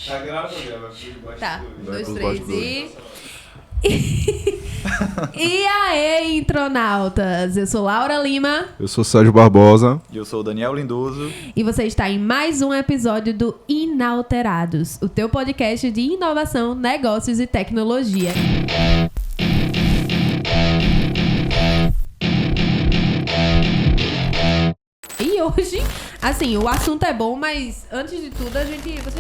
Tá gravando, ela vai Tá, Vai 2, pros 3 bastidores. E aí, intronautas? Eu sou Laura Lima Eu sou Sérgio Barbosa. E eu sou o Daniel Lindoso. e você está em mais um episódio do Inalterados, o teu podcast de inovação, negócios e tecnologia. E hoje, assim, o assunto é bom, mas antes de tudo, vocês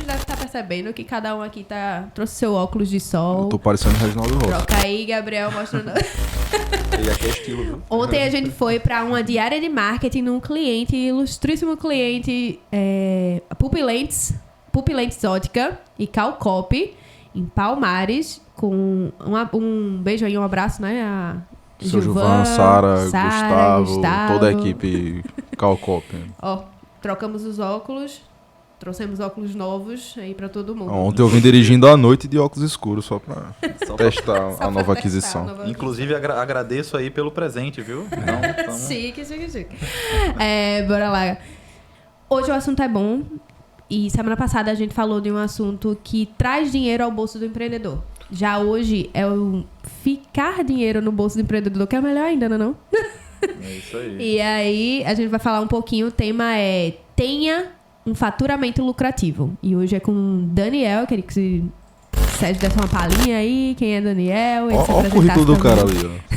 devem estar percebendo que cada um aqui trouxe seu óculos de sol. Eu tô parecendo Reginaldo Rossi. Troca aí, Gabriel, mostrando. Ele aqui é estilo, viu? Ontem a gente foi para uma diária de marketing num cliente, ilustríssimo cliente, Pupilentes Ótica e Calcop, em Palmares, com um beijo aí, um abraço, né? A Seu Gilvan, Sara, Gustavo, toda a Gustavo. equipe Calcop. Ó, trocamos os óculos, trouxemos óculos novos aí para todo mundo. Ontem eu vim dirigindo à noite de óculos escuros só pra Só pra- testar Só a pra nova testar aquisição. a nova Inclusive, agradeço aí pelo presente, viu? Então, Chique. Bora lá. Hoje o assunto é bom. E semana passada a gente falou de um assunto que traz dinheiro ao bolso do empreendedor. Já hoje é o ficar dinheiro no bolso do empreendedor, que é melhor ainda, não é não? é isso aí. E aí a gente vai falar um pouquinho, o tema é tenha um faturamento lucrativo. E hoje é com Daniel, queria que se Sérgio desse uma palhinha aí, quem é Daniel. ele se Ó o currículo do apresentasse cara também. ali, ó.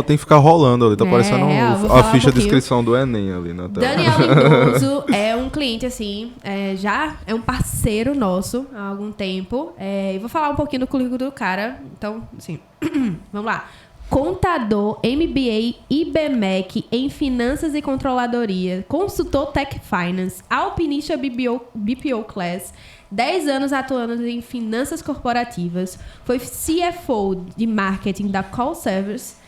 Tem que ficar rolando ali. Tá parecendo vou a falar um ficha de pouquinho. inscrição do Enem ali na tela. Daniel Lindoso é um cliente, assim, já é um parceiro nosso há algum tempo. E vou falar um pouquinho do currículo do cara. Então, assim, vamos lá. Contador, MBA, IBMEC em Finanças e Controladoria, consultor Tech Finance, alpinista BPO Class, 10 anos atuando em finanças corporativas, foi CFO de marketing da Call Service,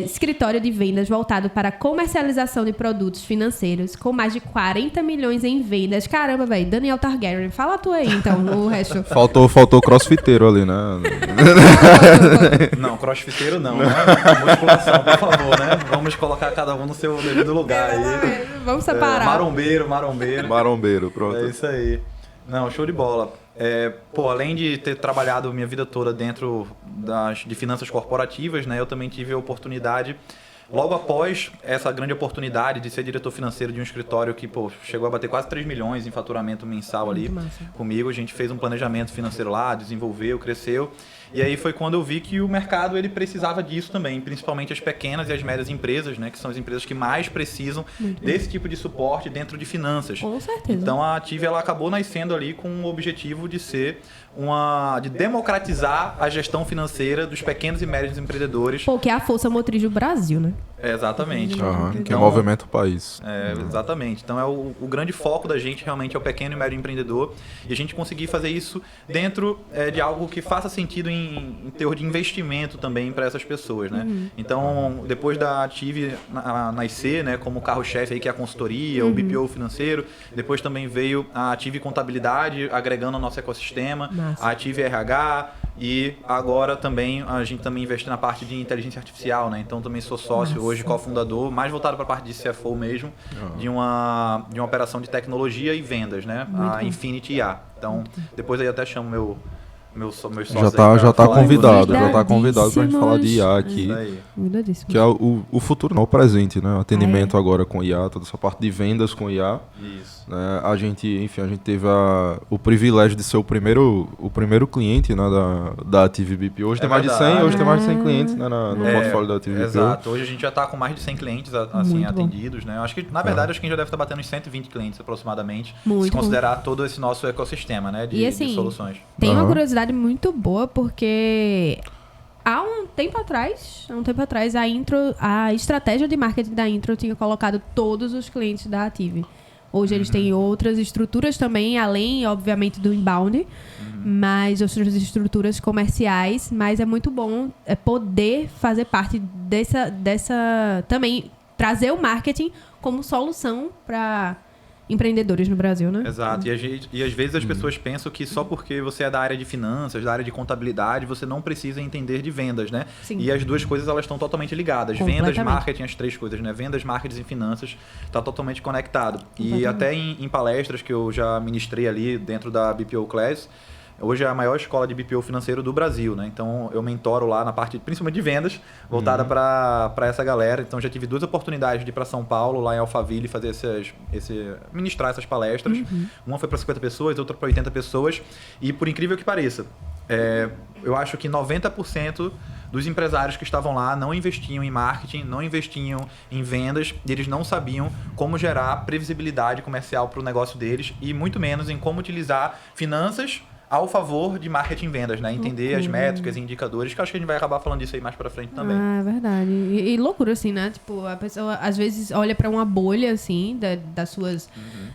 escritório de vendas voltado para a comercialização de produtos financeiros, com mais de 40 milhões em vendas. Caramba, velho, Daniel Targaryen, fala tu aí, então, o resto. Faltou crossfiteiro ali, né? Não, crossfiteiro não, né? Musculação, por favor, né? Vamos colocar cada um no seu devido lugar aí. Vamos separar. Marombeiro. Marombeiro, pronto. É isso aí. Não, show de bola. Além de ter trabalhado minha vida toda dentro de finanças corporativas, né, eu também tive a oportunidade, logo após essa grande oportunidade de ser diretor financeiro de um escritório que chegou a bater quase 3 milhões em faturamento mensal ali comigo. A gente fez um planejamento financeiro lá, desenvolveu, cresceu. E aí foi quando eu vi que o mercado ele precisava disso também, principalmente as pequenas e as médias empresas, né, que são as empresas que mais precisam desse tipo de suporte dentro de finanças. Com certeza. Então a Ative ela acabou nascendo ali com o objetivo de ser de democratizar a gestão financeira dos pequenos e médios empreendedores. Pô, que é a força motriz do Brasil, né? Exatamente. Aham, que Então, movimenta o país. Exatamente. Então o grande foco da gente realmente é o pequeno e médio empreendedor e a gente conseguir fazer isso dentro de algo que faça sentido em teor de investimento também para essas pessoas, né? Então, depois da Ative nascer, né, como carro-chefe aí, que é a consultoria, o BPO financeiro, depois também veio a Ative Contabilidade, agregando ao nosso ecossistema, Massa. a Ative RH e agora também a gente também investe na parte de inteligência artificial, né? Então também sou sócio hoje, cofundador, mais voltado para a parte de CFO mesmo, de uma operação de tecnologia e vendas, né? A Infinity IA. Então, depois aí até chamo meus sócios Já aí tá pra falar, convidado Convidadíssimos. pra gente falar de IA aqui. Isso aí. Cuidadíssimo. Que é o futuro, não o presente, né? O atendimento agora com IA, toda essa parte de vendas com IA. Isso. Né? A gente teve o privilégio de ser o primeiro cliente, né, da Ative BPO. Hoje tem mais de 100, verdade. hoje tem mais de 100 clientes, né, no portfólio da Ative BPO. Exato. Hoje a gente já está com mais de 100 clientes assim, Muito bom. atendidos, né? Acho que, na verdade, acho que a gente já deve estar batendo uns 120 clientes aproximadamente, Muito se bom. considerar todo esse nosso ecossistema, né, E assim, de soluções. Tem uma Aham. curiosidade muito boa, porque há um tempo atrás, a estratégia de marketing da Intro tinha colocado todos os clientes da Ative. Hoje eles têm outras estruturas também, além, obviamente, do inbound, mas outras estruturas comerciais. Mas é muito bom poder fazer parte dessa também, trazer o marketing como solução para empreendedores no Brasil, né? Exato. E às vezes as pessoas pensam que só porque você é da área de finanças, da área de contabilidade, você não precisa entender de vendas, né? Sim. E as duas coisas, elas estão totalmente ligadas. Vendas, marketing, as três coisas, né? Vendas, marketing e finanças, está totalmente conectado. E até em palestras que eu já ministrei ali dentro da BPO Class, hoje é a maior escola de BPO financeiro do Brasil, né? Então, eu mentoro lá na parte, principalmente de vendas, voltada para essa galera. Então, já tive 2 oportunidades de ir para São Paulo, lá em Alphaville, fazer ministrar essas palestras. Uma foi para 50 pessoas, outra para 80 pessoas. E, por incrível que pareça, eu acho que 90% dos empresários que estavam lá não investiam em marketing, não investiam em vendas, e eles não sabiam como gerar previsibilidade comercial para o negócio deles e muito menos em como utilizar finanças ao favor de marketing e vendas, né? Entender as métricas e indicadores, que eu acho que a gente vai acabar falando disso aí mais pra frente também. Ah, é verdade. E loucura, assim, né? Tipo, a pessoa às vezes olha pra uma bolha, assim,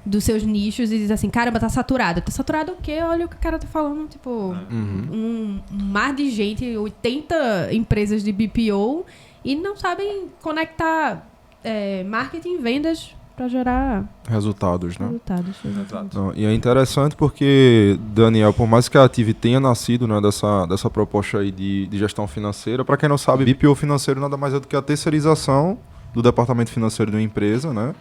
dos seus nichos e diz assim, caramba, tá saturado. Tá saturado o quê? Olha o que o cara tá falando, tipo, um mar de gente, 80 empresas de BPO e não sabem conectar marketing e vendas para gerar resultados, né? Exatamente. E é interessante porque, Daniel, por mais que a Ative tenha nascido, né, dessa proposta aí de gestão financeira, para quem não sabe, BPO financeiro nada mais é do que a terceirização do departamento financeiro de uma empresa, né?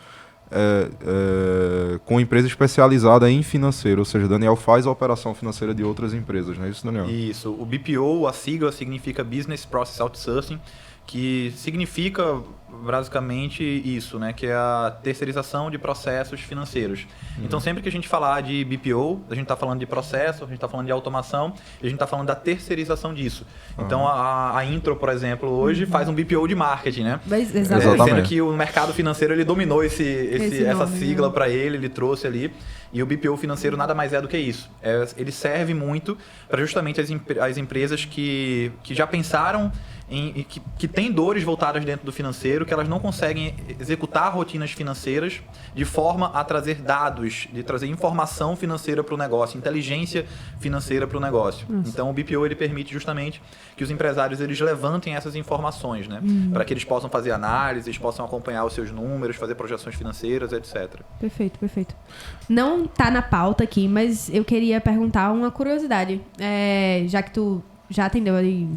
Com empresa especializada em financeiro, ou seja, Daniel faz a operação financeira de outras empresas, não é isso, Daniel? Isso. O BPO, a sigla significa Business Process Outsourcing, que significa basicamente isso, né? Que é a terceirização de processos financeiros. Então, sempre que a gente falar de BPO, a gente está falando de processo, a gente está falando de automação, e a gente está falando da terceirização disso. Então, a Intro, por exemplo, hoje faz um BPO de marketing, né? Exatamente. Sendo que o mercado financeiro, ele dominou essa sigla para ele trouxe ali. E o BPO financeiro nada mais é do que isso. Ele serve muito para justamente as empresas que já pensaram que têm dores voltadas dentro do financeiro, que elas não conseguem executar rotinas financeiras de forma a trazer dados, de trazer informação financeira para o negócio, inteligência financeira para o negócio. Então, o BPO ele permite justamente que os empresários eles levantem essas informações, né? Para que eles possam fazer análises, possam acompanhar os seus números, fazer projeções financeiras, etc. Perfeito, perfeito. Não tá na pauta aqui, mas eu queria perguntar uma curiosidade. Já que tu já atendeu ali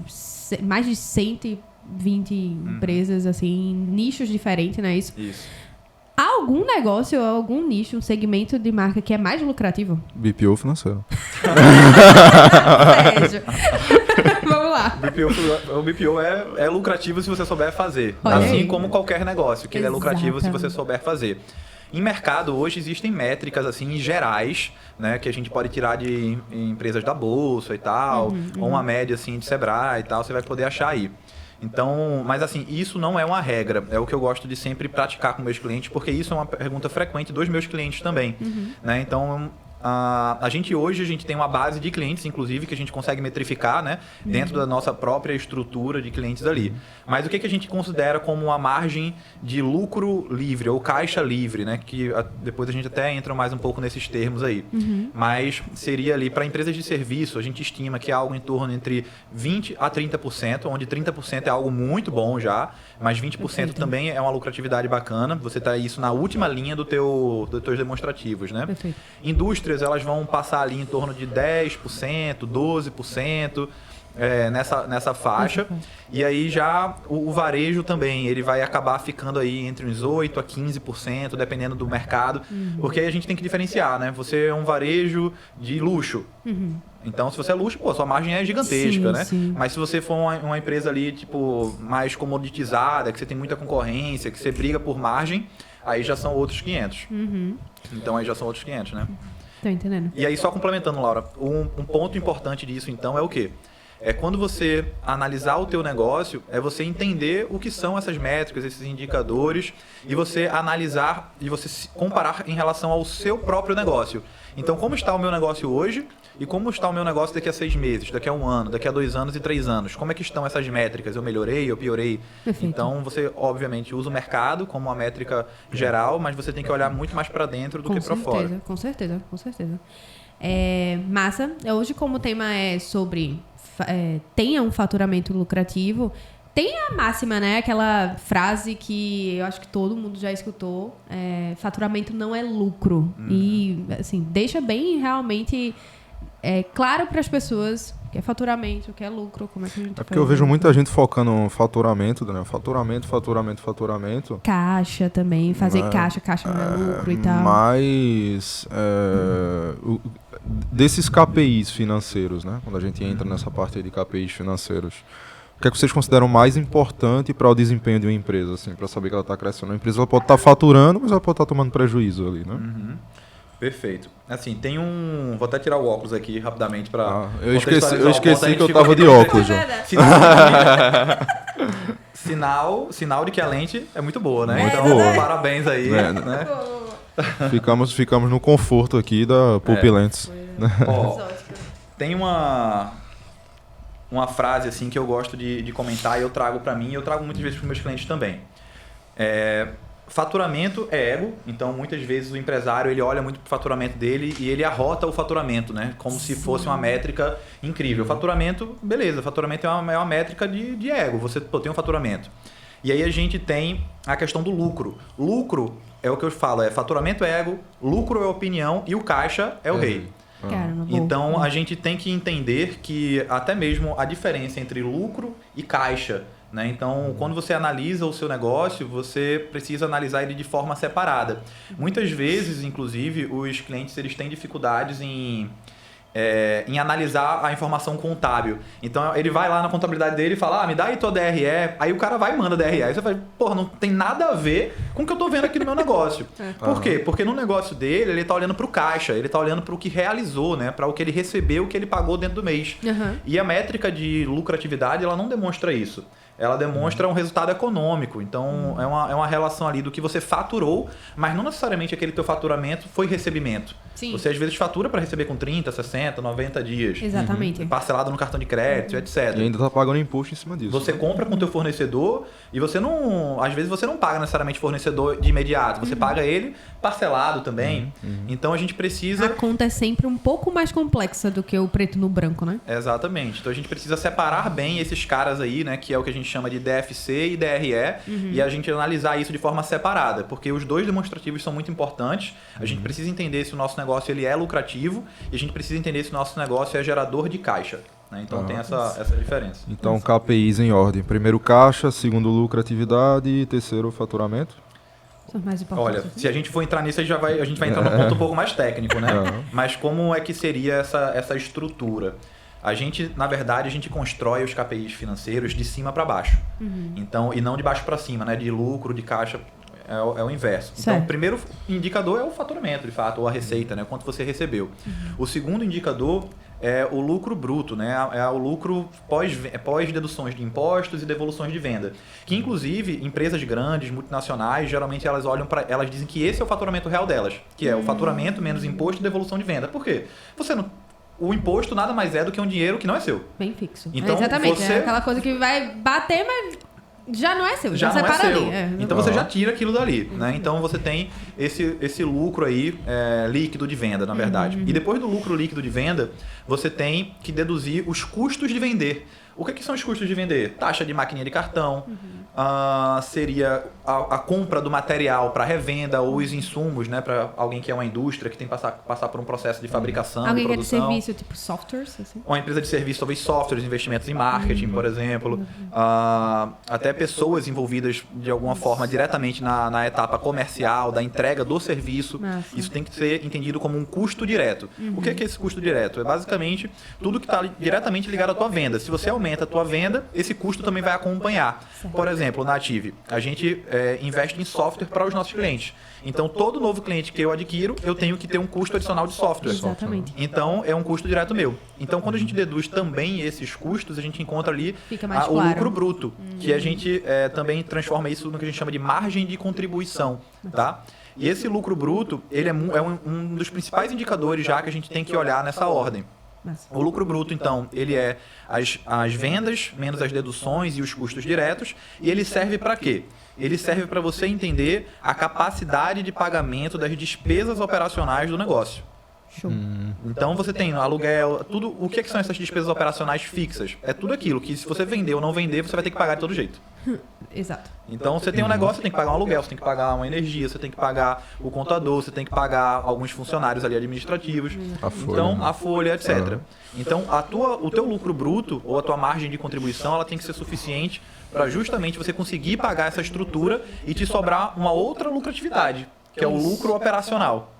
mais de 120 empresas, assim, nichos diferentes, não é isso? Isso. Há algum negócio, algum nicho, um segmento de marca que é mais lucrativo? BPO financeiro. Vamos lá. O BPO é lucrativo se você souber fazer. Olha assim aí. como qualquer negócio, que ele é lucrativo se você souber fazer. Em mercado, hoje, existem métricas assim gerais, né, que a gente pode tirar de empresas da Bolsa e tal, ou uma média assim, de Sebrae e tal, você vai poder achar aí. Então, mas assim, isso não é uma regra, é o que eu gosto de sempre praticar com meus clientes, porque isso é uma pergunta frequente dos meus clientes também. Né? Então, a gente tem uma base de clientes, inclusive, que a gente consegue metrificar, né, dentro da nossa própria estrutura de clientes ali. Mas o que a gente considera como uma margem de lucro livre ou caixa livre, né, que depois a gente até entra mais um pouco nesses termos aí. Mas seria ali, para empresas de serviço, a gente estima que é algo em torno entre 20% a 30%, onde 30% é algo muito bom já, mas 20% também é uma lucratividade bacana. Você está isso na última linha dos teus demonstrativos, né? Perfeito. Indústrias, elas vão passar ali em torno de 10%, 12%, nessa faixa. E aí já o varejo também, ele vai acabar ficando aí entre uns 8% a 15%, dependendo do mercado. Porque aí a gente tem que diferenciar, né? Você é um varejo de luxo. Então, se você é luxo, sua margem é gigantesca, né? Sim. Mas se você for uma empresa ali, tipo, mais comoditizada, que você tem muita concorrência, que você briga por margem, aí já são outros 500. Então, aí já são outros 500, né? Tô entendendo. E aí, só complementando, Laura, um ponto importante disso, então, é o quê? É quando você analisar o teu negócio, é você entender o que são essas métricas, esses indicadores, e você analisar e você se comparar em relação ao seu próprio negócio. Então, como está o meu negócio hoje e como está o meu negócio daqui a 6 meses, daqui a 1 ano, daqui a 2 anos e 3 anos? Como é que estão essas métricas? Eu melhorei, eu piorei? Perfeito. Então, você, obviamente, usa o mercado como uma métrica geral, mas você tem que olhar muito mais para dentro do que para fora. Com certeza. Massa. Hoje, como o tema é sobre tenha um faturamento lucrativo, Tem a máxima, né? Aquela frase que eu acho que todo mundo já escutou. Faturamento não é lucro. E, assim, deixa bem realmente claro para as pessoas o que é faturamento, o que é lucro, como é que a gente porque eu vejo muita gente focando no faturamento, né? Faturamento. Caixa também, fazer caixa não é lucro e tal. Mas desses KPIs financeiros, né? Quando a gente entra nessa parte aí de KPIs financeiros, o que é que vocês consideram mais importante para o desempenho de uma empresa, assim, para saber que ela está crescendo? A empresa ela pode estar faturando, mas ela pode estar tomando prejuízo ali, né? Perfeito. Assim, tem um... Vou até tirar o óculos aqui rapidamente para... eu esqueci que eu tava de óculos. Sinal de que a lente é muito boa, né? Muito então, boa. parabéns aí. Né? Ficamos no conforto aqui da Pupilentes. Ó, tem uma frase assim que eu gosto de comentar e eu trago para mim e eu trago muitas vezes para meus clientes também. Faturamento é ego, então muitas vezes o empresário ele olha muito para o faturamento dele e ele arrota o faturamento, né? Como se fosse uma métrica incrível. Faturamento, beleza, faturamento é uma métrica de ego, você tem um faturamento. E aí a gente tem a questão do lucro. Lucro é o que eu falo, faturamento é ego, lucro é opinião e o caixa é o rei. Então a gente tem que entender que até mesmo a diferença entre lucro e caixa, né? Então, quando você analisa o seu negócio, você precisa analisar ele de forma separada. Muitas vezes, inclusive, os clientes eles têm dificuldades em analisar a informação contábil. Então, ele vai lá na contabilidade dele e fala, me dá aí tua DRE. Aí o cara vai e manda DRE. Aí você fala, porra, não tem nada a ver com o que eu tô vendo aqui no meu negócio. Por quê? Porque no negócio dele, ele tá olhando pro caixa, ele tá olhando pro que realizou, né? Para o que ele recebeu, o que ele pagou dentro do mês. E a métrica de lucratividade, ela não demonstra isso. Ela demonstra um resultado econômico. Então, é uma relação ali do que você faturou, mas não necessariamente aquele teu faturamento foi recebimento. Sim. Você, às vezes, fatura para receber com 30, 60, 90 dias. Exatamente. Parcelado no cartão de crédito, etc. E ainda tá pagando imposto em cima disso. Você compra com o teu fornecedor e você não... Às vezes, você não paga necessariamente fornecedor de imediato. Você paga ele parcelado também. Então, a gente precisa... A conta é sempre um pouco mais complexa do que o preto no branco, né? Exatamente. Então, a gente precisa separar bem esses caras aí, né? Que é o que a gente chama de DFC e DRE, e a gente analisar isso de forma separada, porque os dois demonstrativos são muito importantes. A gente precisa entender se o nosso negócio ele é lucrativo e a gente precisa entender se o nosso negócio é gerador de caixa, né? Então tem essa diferença. Então, KPIs em ordem. Primeiro caixa, segundo lucratividade e terceiro faturamento. Olha, se a gente for entrar nisso, a gente vai entrar num ponto um pouco mais técnico, né? Mas como é que seria essa estrutura? Na verdade, a gente constrói os KPIs financeiros de cima para baixo. Então, e não de baixo para cima, né? De lucro, de caixa, é o inverso. Então, o primeiro indicador é o faturamento, de fato, ou a receita, né? Quanto você recebeu. O segundo indicador é o lucro bruto, né? É o lucro pós-deduções de impostos e devoluções de venda. Que, inclusive, empresas grandes, multinacionais, geralmente elas olham elas dizem que esse é o faturamento real delas, que é o faturamento menos imposto e devolução de venda. Por quê? O imposto nada mais é do que um dinheiro que não é seu. Bem fixo. Então, exatamente. É aquela coisa que vai bater, mas já não é seu. Já não é separa seu. ali. Então você já tira aquilo dali, né? Então você tem esse lucro aí líquido de venda, na verdade. E depois do lucro líquido de venda, você tem que deduzir os custos de vender. O que são os custos de vender? Taxa de maquininha de cartão, seria a compra do material para revenda ou os insumos, né, para alguém que é uma indústria que tem que passar por um processo de fabricação, alguém de produção. Alguém que é de serviço, tipo softwares? Assim? Uma empresa de serviço, talvez softwares, investimentos em marketing, por exemplo. Até pessoas envolvidas de alguma forma diretamente na etapa comercial, da entrega do serviço. Isso tem que ser entendido como um custo direto. O que é esse custo direto? É basicamente tudo que está diretamente ligado à tua venda. Se você aumenta a tua venda, esse custo também vai acompanhar. Por exemplo, na Ative, a gente investe em software para os nossos clientes. Então, todo novo cliente que eu adquiro, eu tenho que ter um custo adicional de software. Exatamente. Então, é um custo direto meu. Então, quando a gente deduz também esses custos, a gente encontra ali o lucro bruto, que a gente também transforma isso no que a gente chama de margem de contribuição, tá? E esse lucro bruto, ele é um dos principais indicadores já que a gente tem que olhar nessa ordem. O lucro bruto, então, ele é as vendas menos as deduções e os custos diretos. E ele serve para quê? Ele serve para você entender a capacidade de pagamento das despesas operacionais do negócio. Show. Então você tem aluguel, tudo. O que são essas despesas operacionais fixas? É tudo aquilo que se você vender ou não vender, você vai ter que pagar de todo jeito. Exato. Então você tem um negócio, você tem que pagar um aluguel, você tem que pagar uma energia, você tem que pagar o contador, você tem que pagar alguns funcionários ali administrativos, a folha, etc. Então o teu lucro bruto ou a tua margem de contribuição, ela tem que ser suficiente para justamente você conseguir pagar essa estrutura e te sobrar uma outra lucratividade, que é o lucro operacional.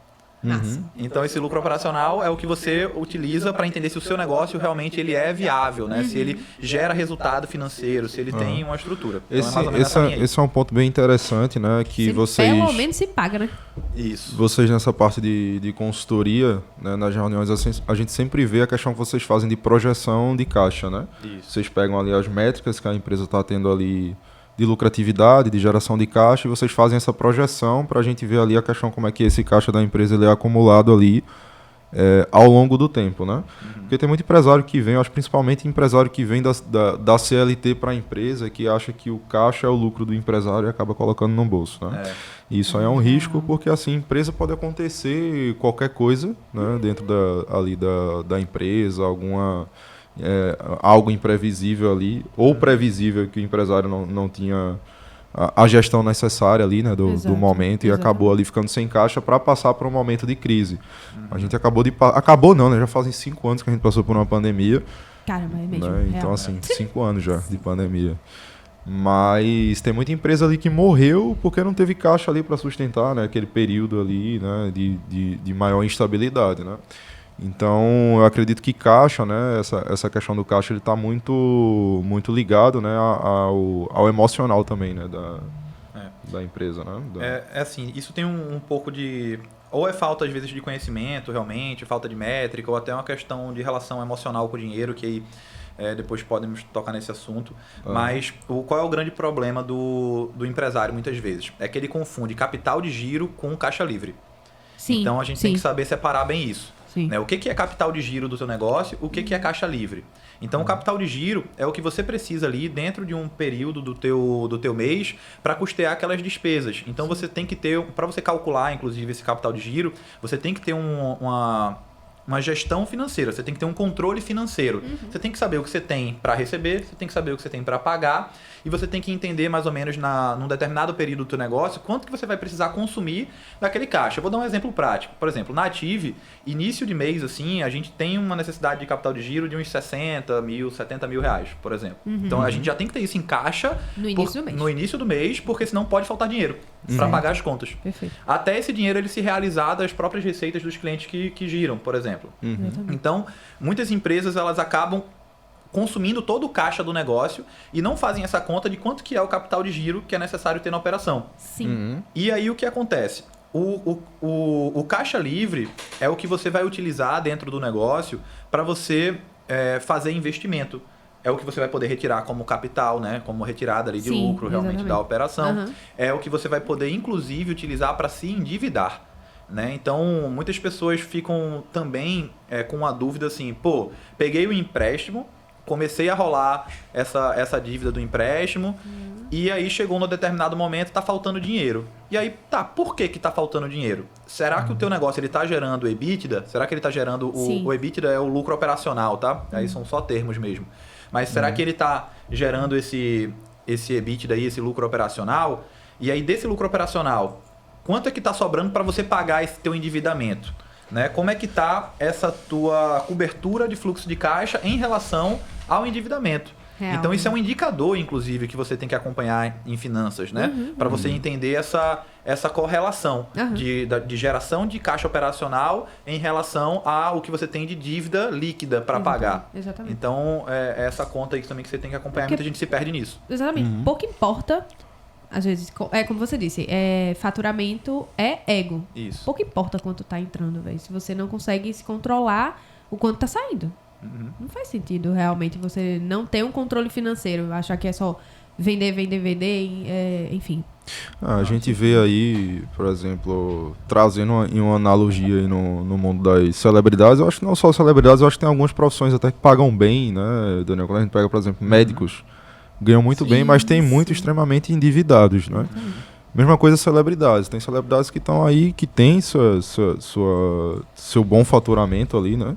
Então esse lucro operacional é o que você utiliza para entender se o seu negócio realmente ele é viável, né? Se ele gera resultado financeiro, se ele tem uma estrutura. Então, esse é um ponto bem interessante, né? Que se vocês, pelo menos se paga, né? Isso. Vocês nessa parte de consultoria, né, nas reuniões, a gente sempre vê a questão que vocês fazem de projeção de caixa, né? Isso. Vocês pegam ali as métricas que a empresa está tendo ali de lucratividade, de geração de caixa, e vocês fazem essa projeção para a gente ver ali a questão como é que esse caixa da empresa ele é acumulado ali ao longo do tempo, né? Porque tem muito empresário que vem, eu acho principalmente empresário que vem da CLT para a empresa, que acha que o caixa é o lucro do empresário e acaba colocando no bolso, né? E isso aí é um risco, porque assim, empresa pode acontecer qualquer coisa, né? Dentro da empresa, algo imprevisível ali, ou previsível que o empresário não tinha a gestão necessária ali, né, do momento, e acabou ali ficando sem caixa para passar por um momento de crise. A gente acabou não, né, já fazem 5 anos que a gente passou por uma pandemia. Caramba, é mesmo. Né, então assim, 5 anos já de pandemia. Mas tem muita empresa ali que morreu porque não teve caixa ali para sustentar, né, aquele período ali, né, de maior instabilidade, né. Então, eu acredito que caixa, né, essa questão do caixa, ele está muito, muito ligado, né, ao emocional também, né, da empresa, né. Assim, isso tem um pouco de... Ou é falta, às vezes, de conhecimento, realmente, falta de métrica, ou até uma questão de relação emocional com o dinheiro, que aí depois podemos tocar nesse assunto. Mas qual é o grande problema do empresário, muitas vezes? É que ele confunde capital de giro com caixa livre. Sim, então, a gente tem que saber separar bem isso. Né? O que é capital de giro do seu negócio, o que é caixa livre. Então, o capital de giro é o que você precisa ali dentro de um período do teu mês para custear aquelas despesas. Então, você tem que ter, para você calcular, inclusive, esse capital de giro, você tem que ter uma gestão financeira, você tem que ter um controle financeiro. Você tem que saber o que você tem para receber, você tem que saber o que você tem para pagar, e você tem que entender mais ou menos num determinado período do teu negócio quanto que você vai precisar consumir daquele caixa. Eu vou dar um exemplo prático. Por exemplo, na Ative, início de mês, assim, a gente tem uma necessidade de capital de giro de uns 60 mil, 70 mil reais, por exemplo. Então, a gente já tem que ter isso em caixa no início do mês, porque senão pode faltar dinheiro para pagar as contas. Perfeito. Até esse dinheiro ele se realizar das próprias receitas dos clientes que giram, por exemplo. Então, muitas empresas elas acabam consumindo todo o caixa do negócio e não fazem essa conta de quanto que é o capital de giro que é necessário ter na operação. Sim. E aí o que acontece? O caixa livre é o que você vai utilizar dentro do negócio para você fazer investimento. É o que você vai poder retirar como capital, né? Como retirada ali de lucro realmente da operação. É o que você vai poder, inclusive, utilizar para se endividar. Né? Então, muitas pessoas ficam também com a dúvida assim, peguei o empréstimo, comecei a rolar essa dívida do empréstimo e aí chegou num determinado momento, está faltando dinheiro. E aí, por que está faltando dinheiro? Será que o teu negócio está gerando EBITDA? Será que ele está gerando... O EBITDA é o lucro operacional, tá? Aí são só termos mesmo. Mas será que ele está gerando esse EBITDA aí, esse lucro operacional? E aí, desse lucro operacional, quanto é que está sobrando para você pagar esse teu endividamento? Né? Como é que está essa tua cobertura de fluxo de caixa em relação ao endividamento? Real. Então, isso é um indicador, inclusive, que você tem que acompanhar em finanças, né? Para você entender essa correlação de geração de caixa operacional em relação ao que você tem de dívida líquida para pagar. Exatamente. Então, é essa conta aí também que você tem que acompanhar. Muita gente se perde nisso. Exatamente. Pouco importa... Às vezes, como você disse, faturamento é ego. Isso. Pouco importa quanto tá entrando, velho. Se você não consegue se controlar o quanto tá saindo. Não faz sentido, realmente, você não ter um controle financeiro. Achar que é só vender, enfim. A gente vê aí, por exemplo, trazendo uma analogia aí no mundo das celebridades. Eu acho que não só celebridades, eu acho que tem algumas profissões até que pagam bem, né, Daniel? Quando a gente pega, por exemplo, médicos, ganham muito bem, mas tem muitos extremamente endividados, né? Mesma coisa celebridades. Tem celebridades que estão aí, que têm seu bom faturamento ali, né?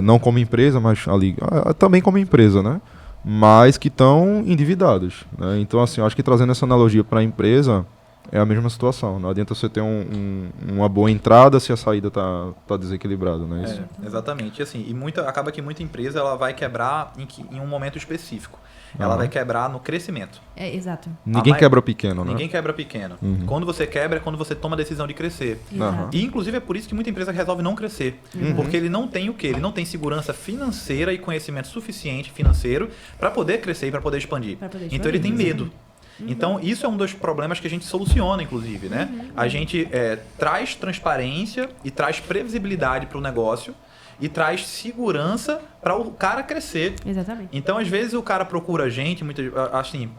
Não como empresa, mas ali também como empresa, né? Mas que estão endividados, né? Então, assim, eu acho que trazendo essa analogia para a empresa é a mesma situação. Não adianta você ter uma boa entrada se a saída tá desequilibrada, né? Isso. Exatamente. E, assim, acaba que muita empresa ela vai quebrar em um momento específico. Ela vai quebrar no crescimento. Exato. Ninguém quebra pequeno, né? Ninguém quebra pequeno. Quando você quebra é quando você toma a decisão de crescer. E, inclusive, é por isso que muita empresa resolve não crescer. Porque ele não tem o quê? Ele não tem segurança financeira e conhecimento suficiente financeiro para poder crescer e para poder expandir. Então, ele tem medo. Então, isso é um dos problemas que a gente soluciona, inclusive, né? A gente traz transparência e traz previsibilidade para o negócio e traz segurança para o cara crescer. Exatamente. Então, às vezes, o cara procura a gente, assim,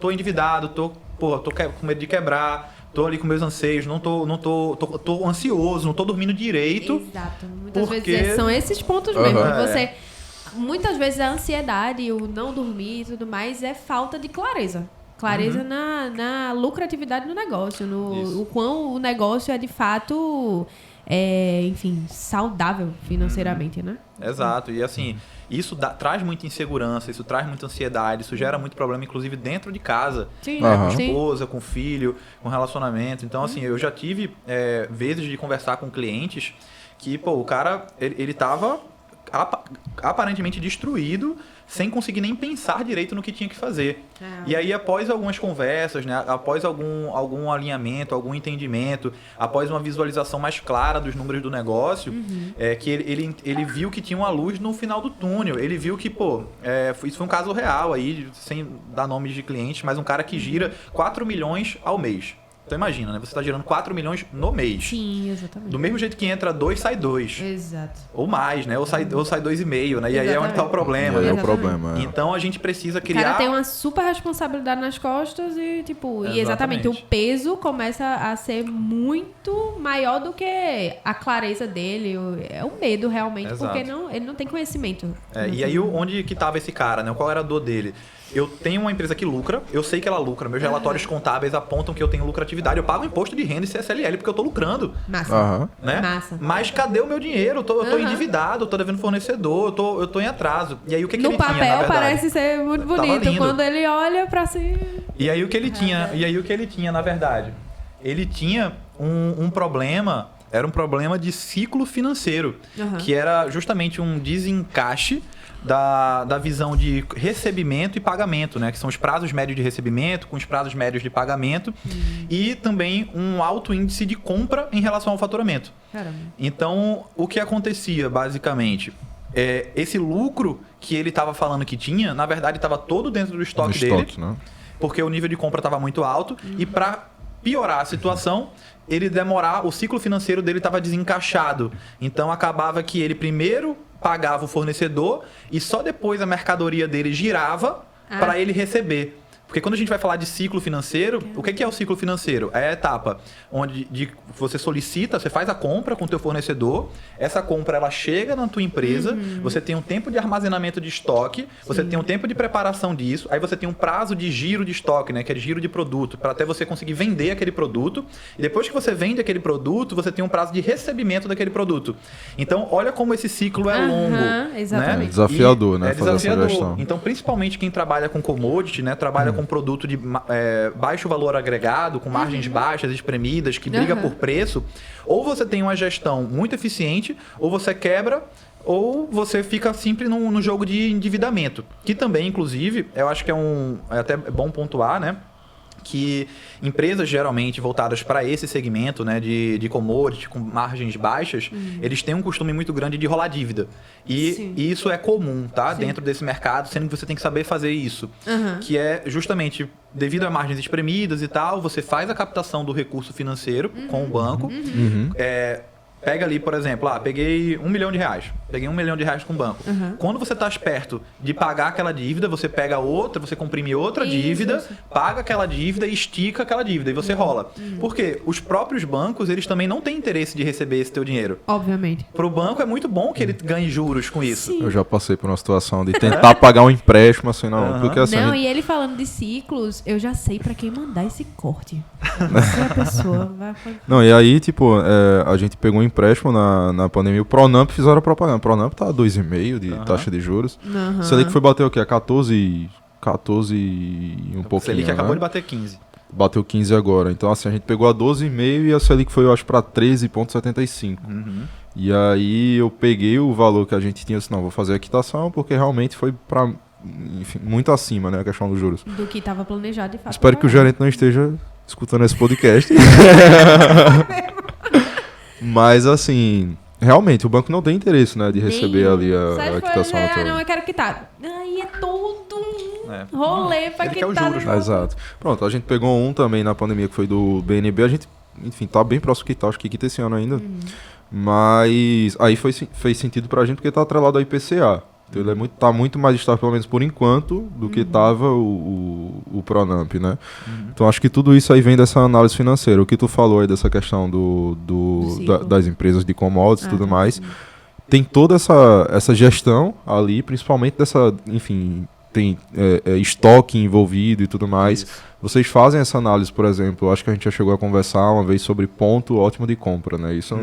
tô endividado, tô com medo de quebrar, tô ali com meus anseios, tô ansioso, não tô dormindo direito. Exato. Muitas vezes são esses pontos mesmo. Muitas vezes a ansiedade, o não dormir e tudo mais é falta de clareza. Clareza na lucratividade do negócio, o quão o negócio é de fato, enfim, saudável financeiramente, né? Exato. E assim, isso traz muita insegurança, isso traz muita ansiedade, isso gera muito problema, inclusive dentro de casa. Sim, com a esposa, com o filho, com relacionamento. Então, assim, eu já tive vezes de conversar com clientes que, o cara, ele tava aparentemente destruído, sem conseguir nem pensar direito no que tinha que fazer. E aí, após algumas conversas, né, após algum alinhamento, algum entendimento, após uma visualização mais clara dos números do negócio, que ele viu que tinha uma luz no final do túnel. Ele viu que, isso foi um caso real aí, sem dar nomes de clientes, mas um cara que gira 4 milhões ao mês. Então imagina, né? Você está gerando 4 milhões no mês. Sim, exatamente. Do mesmo jeito que entra 2, sai 2. Exato. Ou mais, né? Ou sai 2,5, né? E aí é onde está o problema. É o problema. Então a gente precisa criar... O cara tem uma super responsabilidade nas costas e, exatamente, o peso começa a ser muito maior do que a clareza dele. É o medo, realmente, porque ele não tem conhecimento. E aí, onde que estava esse cara, né? Qual era a dor dele? Eu tenho uma empresa que lucra, eu sei que ela lucra, meus relatórios contábeis apontam que eu tenho lucratividade, eu pago imposto de renda e CSLL porque eu tô lucrando. Massa. Né? Massa. Mas cadê o meu dinheiro? Eu tô endividado, eu tô devendo fornecedor, eu tô em atraso. E aí o que ele tinha, na verdade? No papel parece ser muito bonito, quando ele olha pra si... E aí o que ele tinha, na verdade? Ele tinha um problema, era um problema de ciclo financeiro, que era justamente um desencaixe da visão de recebimento e pagamento, né? Que são os prazos médios de recebimento com os prazos médios de pagamento e também um alto índice de compra em relação ao faturamento. Caramba. Então, o que acontecia, basicamente, esse lucro que ele estava falando que tinha, na verdade, estava todo dentro do estoque dele, né? Porque o nível de compra estava muito alto e para piorar a situação, o ciclo financeiro dele estava desencaixado. Então, acabava que ele primeiro pagava o fornecedor e só depois a mercadoria dele girava para ele receber. Porque quando a gente vai falar de ciclo financeiro, o que é o ciclo financeiro? É a etapa onde você solicita, você faz a compra com o teu fornecedor, essa compra ela chega na tua empresa, você tem um tempo de armazenamento de estoque, você tem um tempo de preparação disso, aí você tem um prazo de giro de estoque, né, que é de giro de produto, para até você conseguir vender aquele produto. E depois que você vende aquele produto, você tem um prazo de recebimento daquele produto. Então, olha como esse ciclo é longo. Exatamente. Né? É desafiador, né? É desafiador. Então, principalmente quem trabalha com commodity, né, trabalha com produto de baixo valor agregado, com margens baixas, espremidas, que briga por preço, ou você tem uma gestão muito eficiente, ou você quebra, ou você fica sempre no jogo de endividamento. Que também, inclusive, eu acho que é até bom pontuar, né? Que empresas geralmente voltadas para esse segmento, né, de commodity, com margens baixas, eles têm um costume muito grande de rolar dívida. E isso é comum, tá? Dentro desse mercado, sendo que você tem que saber fazer isso. Que é justamente devido a margens espremidas e tal, você faz a captação do recurso financeiro com o banco. pega ali, por exemplo, peguei R$1 milhão. Peguei R$1 milhão com o banco. Quando você está perto de pagar aquela dívida, você pega outra, você comprime outra dívida, paga aquela dívida e estica aquela dívida e você rola. Porque os próprios bancos, eles também não têm interesse de receber esse teu dinheiro. Obviamente. Para o banco é muito bom que ele ganhe juros com isso. Sim. Eu já passei por uma situação de tentar pagar um empréstimo assim, não. Porque assim. Não, e ele falando de ciclos, eu já sei pra quem mandar esse corte. Se a pessoa vai... Não, e aí, tipo, a gente pegou um empréstimo na pandemia. O Pronamp fizeram a propaganda. O Pronamp tá 2,5% de taxa de juros. O Selic foi bater o quê? 14 e um pouquinho. O Selic acabou de bater 15. Bateu 15 agora. Então, assim, a gente pegou a 12,5% e a Selic foi, eu acho, pra 13,75%. E aí eu peguei o valor que a gente tinha, assim, não, vou fazer a quitação, porque realmente foi pra, enfim, muito acima, né, a questão dos juros. Do que estava planejado, de fato. Espero que o gerente não esteja escutando esse podcast. Mas, assim, realmente, o banco não tem interesse, né, de receber ali a quitação. Não, eu quero quitar. Aí é todo um rolê pra Ele quer os quitar. juros, né? Exato. Pronto, a gente pegou um também na pandemia, que foi do BNB. A gente, enfim, tá bem próximo de quitar, acho que quita esse ano ainda. Mas aí fez sentido pra gente porque tá atrelado ao IPCA. Então ele tá muito mais estável, pelo menos por enquanto, do que tava o Pronamp, né? Então acho que tudo isso aí vem dessa análise financeira. O que tu falou aí dessa questão das empresas de commodities e tudo mais. Tem toda essa gestão ali, principalmente dessa, enfim, tem estoque envolvido e tudo mais. Isso. Vocês fazem essa análise, por exemplo, acho que a gente já chegou a conversar uma vez sobre ponto ótimo de compra, né? Isso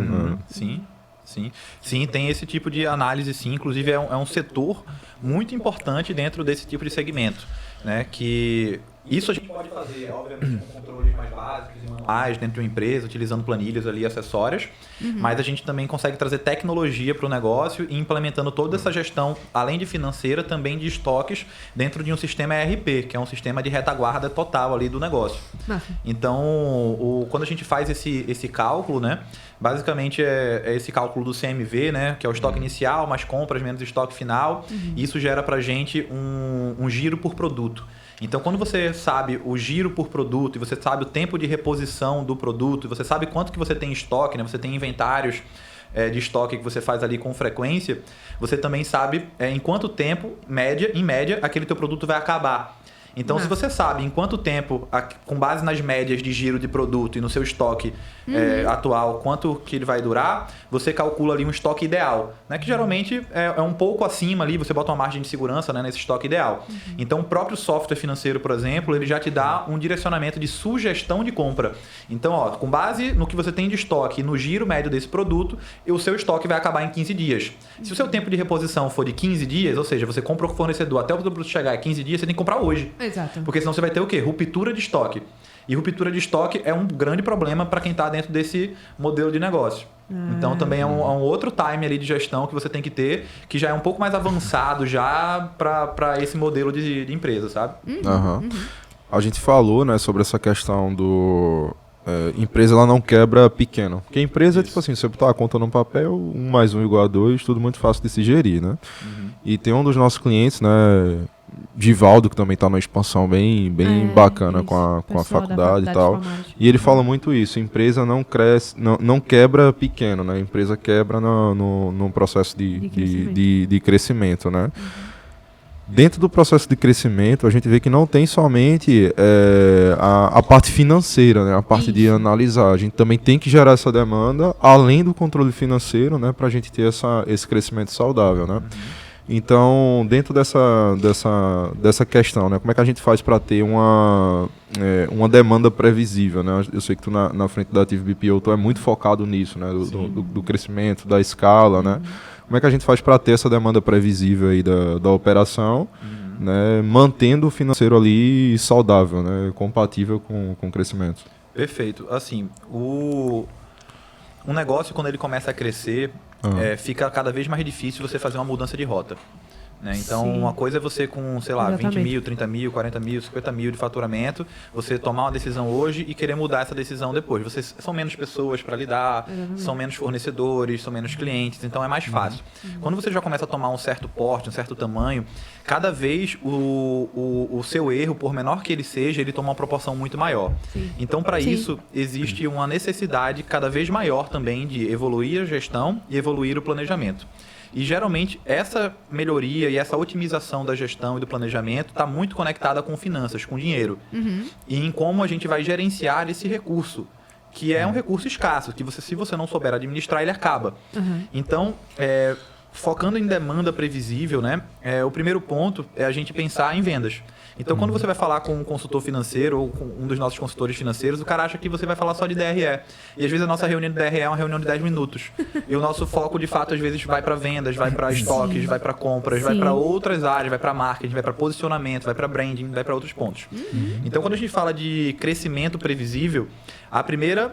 Sim, tem esse tipo de análise, sim. Inclusive é um setor muito importante dentro desse tipo de segmento, né? Que isso a gente pode fazer, obviamente, com controles mais básicos e manuais dentro de uma empresa, utilizando planilhas ali, acessórias, mas a gente também consegue trazer tecnologia para o negócio e implementando toda essa gestão, além de financeira, também de estoques dentro de um sistema ERP, que é um sistema de retaguarda total ali do negócio. Então, quando a gente faz esse cálculo, né, basicamente é esse cálculo do CMV, né, que é o estoque inicial, mais compras, menos estoque final, e isso gera para a gente um giro por produto. Então, quando você sabe o giro por produto e você sabe o tempo de reposição do produto, e você sabe quanto que você tem em estoque, né? Você tem inventários de estoque que você faz ali com frequência, você também sabe em quanto tempo, em média, aquele teu produto vai acabar. Então, se você sabe em quanto tempo, com base nas médias de giro de produto e no seu estoque atual, quanto que ele vai durar, você calcula ali um estoque ideal, né? Que geralmente é um pouco acima ali, você bota uma margem de segurança, né, nesse estoque ideal. Então, o próprio software financeiro, por exemplo, ele já te dá um direcionamento de sugestão de compra. Então, com base no que você tem de estoque e no giro médio desse produto, o seu estoque vai acabar em 15 dias. Se o seu tempo de reposição for de 15 dias, ou seja, você compra o fornecedor até o produto chegar em 15 dias, você tem que comprar hoje. Exato. Porque senão você vai ter o quê? Ruptura de estoque. E ruptura de estoque é um grande problema para quem está dentro desse modelo de negócio. Então também é um outro time ali de gestão que você tem que ter, que já é um pouco mais avançado já para esse modelo de empresa, sabe? A gente falou, né, sobre essa questão do... empresa ela não quebra pequeno. Porque a empresa é tipo assim, você botar a conta no papel, 1 mais 1 igual a 2, tudo muito fácil de se gerir, né? E tem um dos nossos clientes, né, Divaldo, que também está numa expansão bem bacana com a faculdade e tal. E ele fala muito isso, a empresa não cresce, não quebra pequeno, né? A empresa quebra no processo de crescimento, né? Dentro do processo de crescimento, a gente vê que não tem somente a parte financeira, né? A parte de analisar. A gente também tem que gerar essa demanda, além do controle financeiro, né? Para a gente ter esse crescimento saudável, né? Então, dentro dessa questão, né? Como é que a gente faz para ter uma demanda previsível, né? Eu sei que tu na frente da Active BPO tu é muito focado nisso, né? Do crescimento, da escala, né? Como é que a gente faz para ter essa demanda previsível aí da operação, né? Mantendo o financeiro ali saudável, né? Compatível com o crescimento? Perfeito. Assim, um negócio, quando ele começa a crescer, fica cada vez mais difícil você fazer uma mudança de rota. né? Então, Sim. uma coisa é você com, sei lá, Exatamente. 20 mil, 30 mil, 40 mil, 50 mil de faturamento, você tomar uma decisão hoje e querer mudar essa decisão depois. Vocês são menos pessoas para lidar, Exatamente. são menos fornecedores, são menos clientes, então é mais fácil. Quando você já começa a tomar um certo porte, um certo tamanho, cada vez o seu erro, por menor que ele seja, ele toma uma proporção muito maior. Sim. Então, para Sim. isso, existe uma necessidade cada vez maior também de evoluir a gestão e evoluir o planejamento. E geralmente essa melhoria e essa otimização da gestão e do planejamento está muito conectada com finanças, com dinheiro. E em como a gente vai gerenciar esse recurso, que é um recurso escasso, que se você não souber administrar, ele acaba. Então, focando em demanda previsível, né, o primeiro ponto é a gente pensar em vendas. Então, quando você vai falar com um consultor financeiro ou com um dos nossos consultores financeiros, o cara acha que você vai falar só de DRE. E às vezes a nossa reunião de DRE é uma reunião de 10 minutos. E o nosso foco, de fato, às vezes vai para vendas, vai para estoques, vai para compras, vai Sim. para outras áreas, vai para marketing, vai para posicionamento, vai para branding, vai para outros pontos. Então, quando a gente fala de crescimento previsível, o primeiro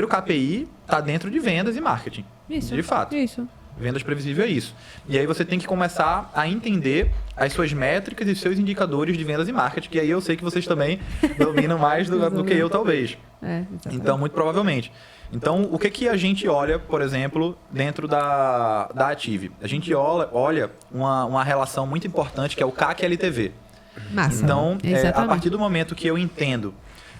KPI está dentro de vendas e marketing. Isso. De fato. Isso. Vendas previsível é isso. E aí você tem que começar a entender as suas métricas e seus indicadores de vendas e marketing, que aí eu sei que vocês também dominam mais do que eu, talvez. Exatamente. Então, muito provavelmente. Então, o que a gente olha, por exemplo, dentro da Ative? A gente olha uma relação muito importante, que é o CAC LTV. Massa. Então, a Exatamente. partir do momento que eu entendo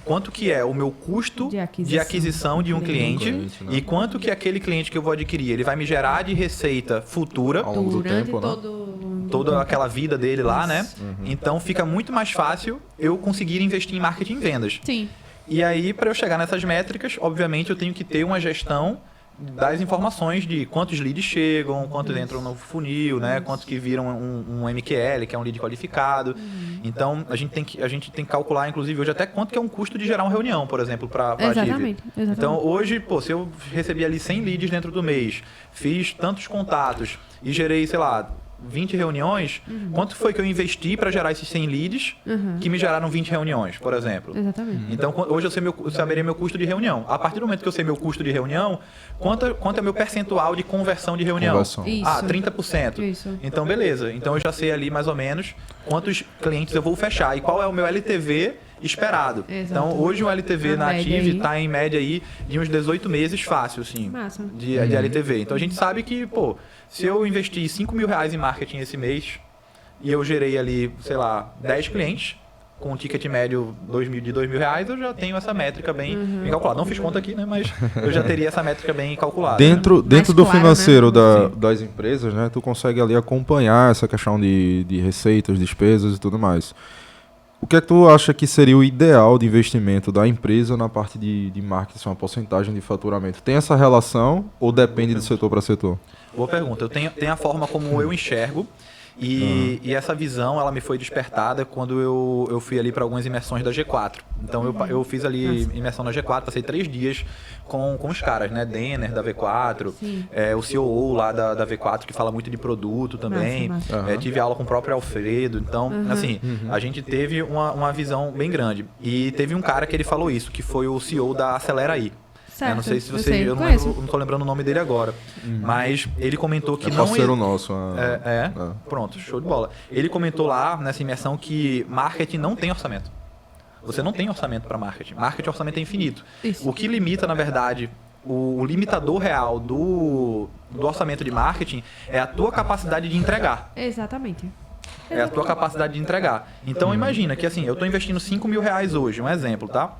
quanto que é o meu custo de aquisição de um cliente né? e quanto que aquele cliente que eu vou adquirir, ele vai me gerar de receita futura, Ao longo do Durante tempo, né? toda aquela vida dele lá, né? Então fica muito mais fácil eu conseguir investir em marketing e vendas. Sim. E aí, para eu chegar nessas métricas, obviamente eu tenho que ter uma gestão das informações de quantos leads chegam, quantos entram no funil, né? Quantos que viram um MQL, que é um lead qualificado. Então, a gente tem que calcular, inclusive, hoje até quanto que é um custo de gerar uma reunião, por exemplo, para a Ative. Exatamente. Então, hoje, se eu recebi ali 100 leads dentro do mês, fiz tantos contatos e gerei, sei lá, 20 reuniões, quanto foi que eu investi para gerar esses 100 leads que me geraram 20 reuniões, por exemplo? Exatamente. Então, hoje eu saberia meu custo de reunião. A partir do momento que eu sei meu custo de reunião, quanto é meu percentual de conversão de reunião? Conversão. Isso. 30%. Isso. Então, beleza. Então, eu já sei ali mais ou menos quantos clientes eu vou fechar e qual é o meu LTV esperado. Exato. Então, hoje o LTV A na média Ative aí. está em média aí de uns 18 meses fácil, assim, Massa. de LTV. Então, a gente sabe que, se eu investir R$5.000 em marketing esse mês e eu gerei ali, sei lá, 10 clientes, com um ticket médio de R$2.000, eu já tenho essa métrica bem calculada. Não fiz conta aqui, né? Mas eu já teria essa métrica bem calculada. Dentro Mais do claro, financeiro né? das empresas, né, tu consegue ali acompanhar essa questão de receitas, despesas e tudo mais. O que é que tu acha que seria o ideal de investimento da empresa na parte de marketing, uma porcentagem de faturamento? Tem essa relação ou depende de setor para setor? Boa pergunta. Eu tenho a forma como eu enxergo e essa visão ela me foi despertada quando eu fui ali para algumas imersões da G4. Então eu fiz ali imersão na G4, passei 3 dias com os caras, né? Denner da V4, o COO lá da V4 que fala muito de produto também. Massa. Tive aula com o próprio Alfredo. Então, assim, a gente teve uma visão bem grande. E teve um cara que ele falou isso, que foi o CEO da Acelera aí. Certo. Eu não sei se Eu você. sei. Eu não Conheço. tô lembrando o nome dele agora. Mas ele comentou que É não. parceiro nosso. Pronto, show de bola. Ele comentou lá nessa imersão que marketing não tem orçamento. Você não tem orçamento para marketing. Marketing, orçamento é infinito. Isso. O que limita, na verdade, o limitador real do orçamento de marketing é a tua capacidade de entregar. Exatamente. É a tua capacidade de entregar. Então, imagina que assim, eu estou investindo R$5.000 hoje, um exemplo, tá?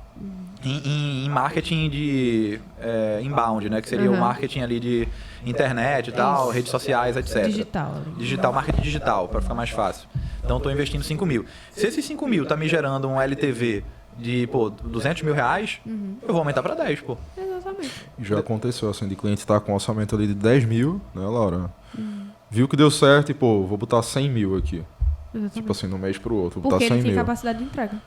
Em marketing de inbound, né? Que seria o marketing ali de internet e tal, Isso. redes sociais, etc. Digital. Marketing digital, para ficar mais fácil. Então, estou investindo 5 mil. Se esses 5 mil tá me gerando um LTV de, R$200 mil, eu vou aumentar para 10, pô. Exatamente. Já aconteceu, assim, de cliente estar com um orçamento ali de 10 mil, né, Laura? Viu que deu certo e, vou botar 100 mil aqui. Exatamente. Tipo assim, de um mês pro outro, vou Porque botar ele 100 tem mil. capacidade de entrega.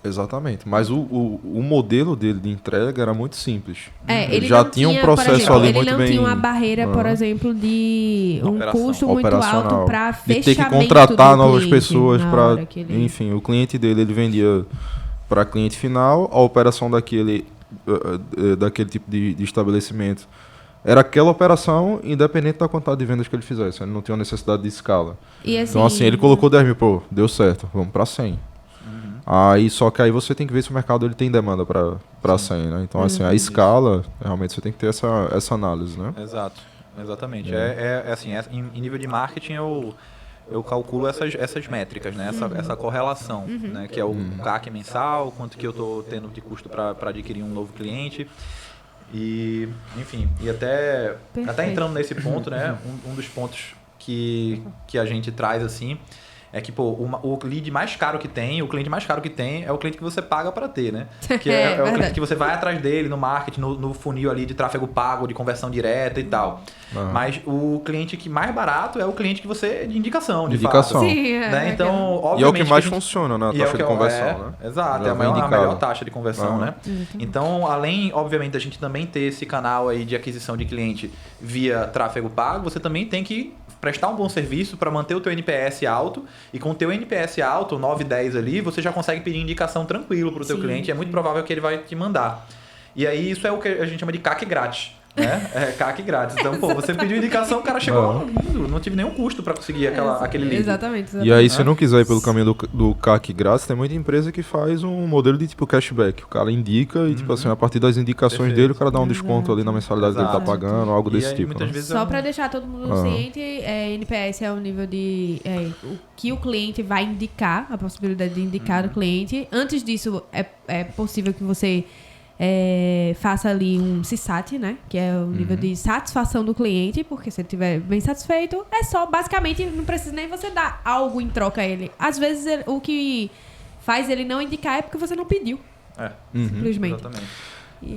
Exatamente. Mas o modelo dele de entrega era muito simples. Ele já não tinha um por processo exemplo, ali ele muito não bem... tinha uma barreira, por exemplo, de um Operação. custo muito operacional. alto para De fechamento ter que contratar do novas cliente pessoas na para... hora que ele- Enfim, o cliente dele, ele vendia para cliente final, a operação daquele tipo de estabelecimento era aquela operação, independente da quantidade de vendas que ele fizesse. Ele não tinha necessidade de escala. E assim, Então, assim, ele colocou 10 mil, pô, deu certo, vamos para 100. Aí, só que aí você tem que ver se o mercado ele tem demanda para 100, né? Então, assim, a escala, realmente você tem que ter essa análise, né? Exato, exatamente. Assim, em nível de marketing eu calculo essas métricas, né? Essa correlação, né? Que é o CAC mensal, quanto que eu estou tendo de custo para adquirir um novo cliente. E, enfim, e até entrando nesse ponto, né? Um dos pontos que a gente traz, assim, é que, pô, o lead mais caro que tem, o cliente mais caro que tem é o cliente que você paga para ter, né? Que é o cliente que você vai atrás dele no marketing, no funil ali de tráfego pago, de conversão direta e tal. Mas o cliente que mais barato é o cliente que você de indicação, de fato. Sim, né? Então, obviamente, e é o que mais funciona na taxa de conversão, né? Exato, é a melhor taxa de conversão, né? Então, além, obviamente, da gente também ter esse canal aí de aquisição de cliente via tráfego pago, você também tem que prestar um bom serviço para manter o teu NPS alto, e com o teu NPS alto, 9, 10 ali, você já consegue pedir indicação tranquilo para o teu cliente, é muito provável que ele vai te mandar. E aí isso é o que a gente chama de CAC grátis. Né? É CAC grátis. Então, pô, você pediu indicação, o cara chegou lindo, não tive nenhum custo para conseguir aquele lead. Exatamente. E aí, se não quiser ir pelo caminho do CAC grátis, tem muita empresa que faz um modelo de tipo cashback. O cara indica e, tipo assim, a partir das indicações dele, o cara dá um desconto ali na mensalidade que ele tá pagando, algo desse tipo. Né? Só para deixar todo mundo ciente, NPS é o nível de o que o cliente vai indicar, a possibilidade de indicar o cliente. Antes disso, é possível que você faça ali um CSAT, né? Que é o nível de satisfação do cliente, porque se ele estiver bem satisfeito, é só, basicamente, não precisa nem você dar algo em troca a ele. Às vezes, o que faz ele não indicar é porque você não pediu. Simplesmente. Exatamente. E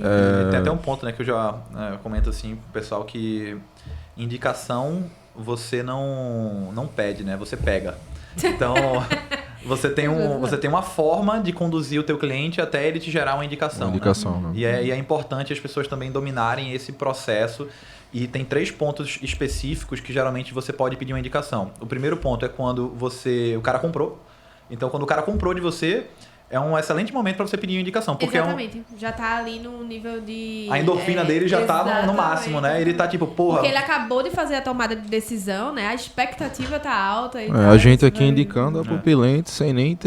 tem até um ponto, né, que eu já comento assim pro pessoal, que indicação você não pede, né? Você pega. Então... Você tem uma forma de conduzir o teu cliente até ele te gerar uma indicação. Né? E é importante as pessoas também dominarem esse processo. E tem 3 pontos específicos que geralmente você pode pedir uma indicação. O primeiro ponto é quando o cara comprou. Então, quando o cara comprou de você, é um excelente momento para você pedir uma indicação. Porque exatamente. Já tá ali no nível de... A endorfina dele já tá no máximo, né? Ele tá tipo, porra... Porque ele acabou de fazer a tomada de decisão, né? A expectativa tá alta. A gente aqui indicando a pupilente sem nem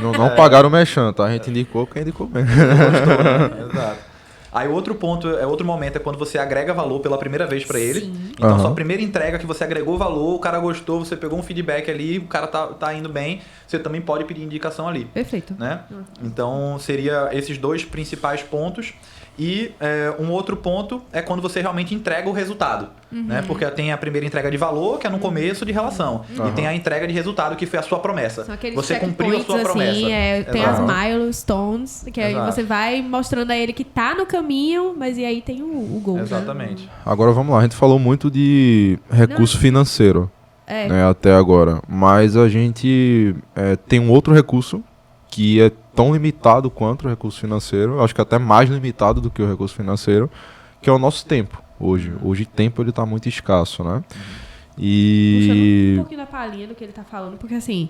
não pagar o merchan, tá? A gente indicou quem indicou mesmo. Gostou, né? Exato. Aí outro momento é quando você agrega valor pela primeira vez para ele. Então, sua primeira entrega que você agregou valor, o cara gostou, você pegou um feedback ali, o cara tá indo bem, você também pode pedir indicação ali. Perfeito. Né? Então, seria esses 2 principais pontos. E um outro ponto é quando você realmente entrega o resultado. Né? Porque tem a primeira entrega de valor, que é no começo de relação. E tem a entrega de resultado, que foi a sua promessa. Você cumpriu a sua promessa. Tem as milestones, que aí você vai mostrando a ele que tá no caminho, mas e aí tem o gol. Exatamente. Né? Agora vamos lá, a gente falou muito de recurso financeiro né, até agora. Mas a gente tem um outro recurso que é tão limitado quanto o recurso financeiro, acho que até mais limitado do que o recurso financeiro, que é o nosso tempo. Hoje o tempo ele tá muito escasso, né? Puxando um pouquinho da palhinha do que ele tá falando, porque assim,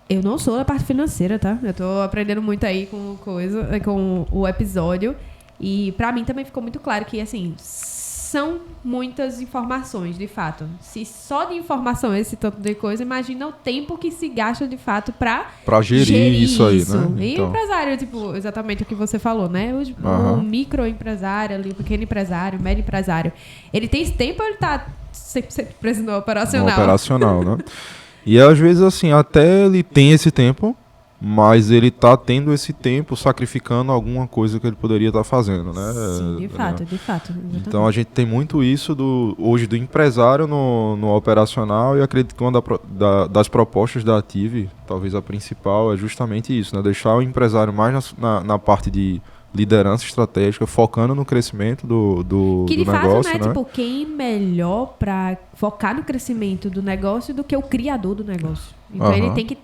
eu não sou da parte financeira, tá? Eu tô aprendendo muito aí com o episódio, e pra mim também ficou muito claro que, assim, são muitas informações, de fato. Se só de informação esse tanto de coisa, imagina o tempo que se gasta, de fato, pra gerir isso aí, né? E o empresário, tipo, exatamente o que você falou, né? O microempresário ali, o pequeno empresário, o médio empresário, ele tem esse tempo ou ele tá 100% preso no operacional? No operacional, né? E às vezes, assim, até ele tem esse tempo, mas ele tá tendo esse tempo sacrificando alguma coisa que ele poderia estar fazendo, né? Sim, de fato. Exatamente. Então a gente tem muito isso hoje do empresário no operacional, e acredito que uma das propostas da Ative, talvez a principal, é justamente isso, né? Deixar o empresário mais na parte de liderança estratégica, focando no crescimento do que de negócio, fato, né? Tipo, quem melhor para focar no crescimento do negócio do que o criador do negócio. Então ele tem que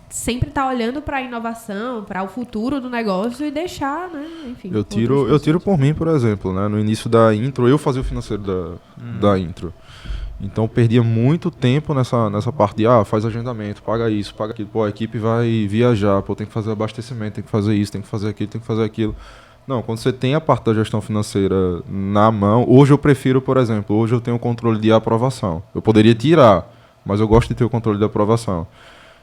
sempre estar olhando para a inovação, para o futuro do negócio e deixar, né? Enfim. Eu tiro por mim, por exemplo, né? No início da intro, eu fazia o financeiro da intro. Então perdia muito tempo nessa parte de faz agendamento, paga isso, paga aquilo. Pô, a equipe vai viajar, pô, tem que fazer abastecimento, tem que fazer isso, tem que fazer aquilo, tem que fazer aquilo. Não, quando você tem a parte da gestão financeira na mão, hoje eu prefiro, por exemplo, hoje eu tenho o controle de aprovação. Eu poderia tirar, mas eu gosto de ter o controle de aprovação.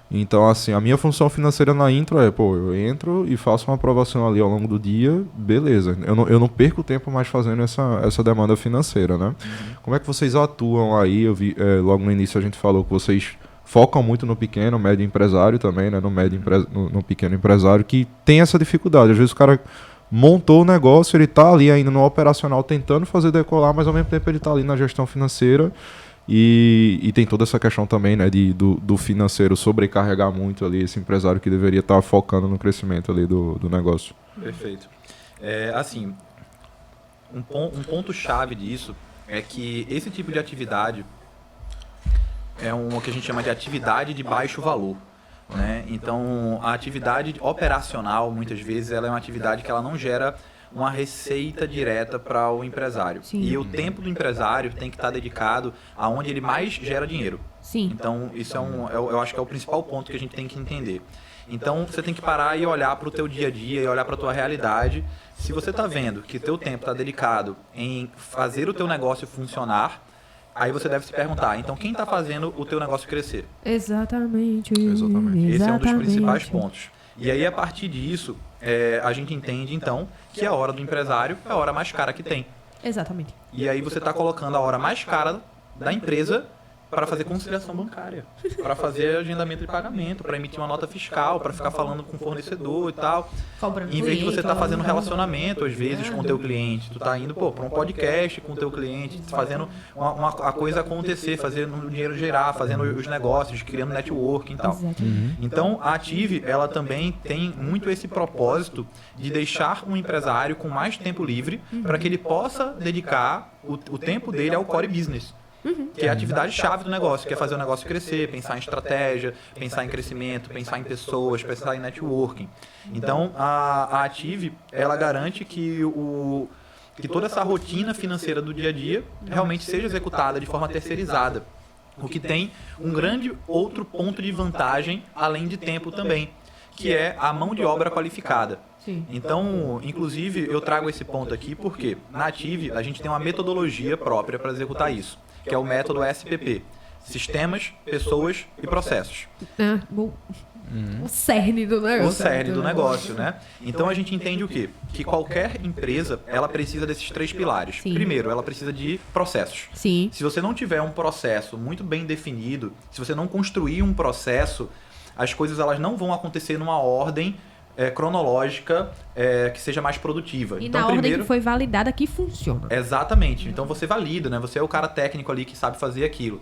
Então, assim, a minha função financeira na intro é, eu entro e faço uma aprovação ali ao longo do dia, beleza. Eu não perco tempo mais fazendo essa demanda financeira, né? Como é que vocês atuam aí? Eu vi, logo no início a gente falou que vocês focam muito no pequeno, médio empresário também, né? No pequeno empresário, que tem essa dificuldade. Às vezes o cara montou o negócio, ele está ali ainda no operacional tentando fazer decolar, mas ao mesmo tempo ele está ali na gestão financeira. E tem toda essa questão também, né, do financeiro sobrecarregar muito ali esse empresário que deveria estar focando no crescimento ali do negócio. Perfeito. Assim, um ponto-chave disso é que esse tipo de atividade é o que a gente chama de atividade de baixo valor. Né? Então, a atividade operacional, muitas vezes, ela é uma atividade que ela não gera uma receita direta para o empresário. Sim. E o tempo do empresário tem que estar dedicado aonde ele mais gera dinheiro. Sim. Então, isso eu acho que é o principal ponto que a gente tem que entender. Então, você tem que parar e olhar para o teu dia a dia e olhar para a tua realidade. Se você está vendo que teu tempo está dedicado em fazer o teu negócio funcionar, aí você deve se perguntar, então quem está fazendo o teu negócio crescer? Exatamente. Esse é um dos principais pontos. E aí, a partir disso, a gente entende, então, que a hora do empresário é a hora mais cara que tem. Exatamente. E aí você está colocando a hora mais cara da empresa para fazer conciliação bancária, para fazer agendamento de pagamento, para emitir uma nota fiscal, para ficar falando com o fornecedor e tal. Cobrando Em vez de você estar fazendo cliente, relacionamento, às vezes, com o teu cliente, tu tá indo para um podcast com o teu cliente, fazendo a coisa acontecer, fazendo o dinheiro gerar, fazendo os negócios, criando networking e tal. Exatamente. Então, a Ative, ela também tem muito esse propósito de deixar um empresário com mais tempo livre para que ele possa dedicar o tempo dele ao core business. Que é a atividade-chave do negócio, que é fazer o negócio crescer, pensar em estratégia, pensar em crescimento, pensar em pessoas, pensar em networking. Então, a Ative, ela garante que toda essa rotina financeira do dia a dia realmente seja executada de forma terceirizada. O que tem um grande outro ponto de vantagem, além de tempo também, que é a mão de obra qualificada. Sim. Então, inclusive, eu trago esse ponto aqui porque na Ative a gente tem uma metodologia própria para executar isso, que é o método SPP. Sistemas, Pessoas e Processos. O cerne do negócio. O cerne do negócio, né? Então a gente entende o quê? Que qualquer empresa, ela precisa desses 3 pilares. Sim. Primeiro, ela precisa de processos. Sim. Se você não tiver um processo muito bem definido, se você não construir um processo, as coisas elas não vão acontecer numa ordem cronológica que seja mais produtiva. E então, na ordem primeiro, que foi validada que funciona. Exatamente. Então você valida, né? Você é o cara técnico ali que sabe fazer aquilo.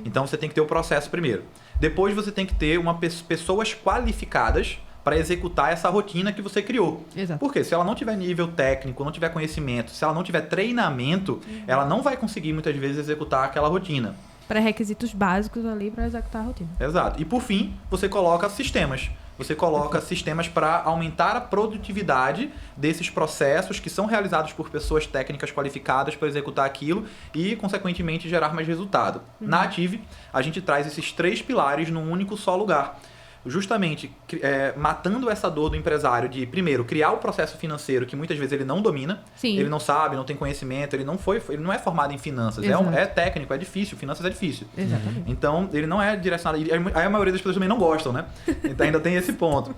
Então você tem que ter o processo primeiro. Depois você tem que ter pessoas qualificadas para executar essa rotina que você criou. Exato. Porque se ela não tiver nível técnico, não tiver conhecimento, se ela não tiver treinamento, ela não vai conseguir muitas vezes executar aquela rotina. Pré-requisitos básicos ali para executar a rotina. Exato. E por fim, você coloca sistemas. Você coloca sistemas para aumentar a produtividade desses processos que são realizados por pessoas técnicas qualificadas para executar aquilo e, consequentemente, gerar mais resultado. Na Ative, a gente traz esses 3 pilares num único só lugar. Justamente matando essa dor do empresário de, primeiro, criar o processo financeiro que muitas vezes ele não domina, Sim. ele não sabe, não tem conhecimento, ele não é formado em finanças, é técnico, é difícil, finanças é difícil. Exatamente. Então, ele não é direcionado, e aí a maioria das pessoas também não gostam, né? Então ainda tem esse ponto.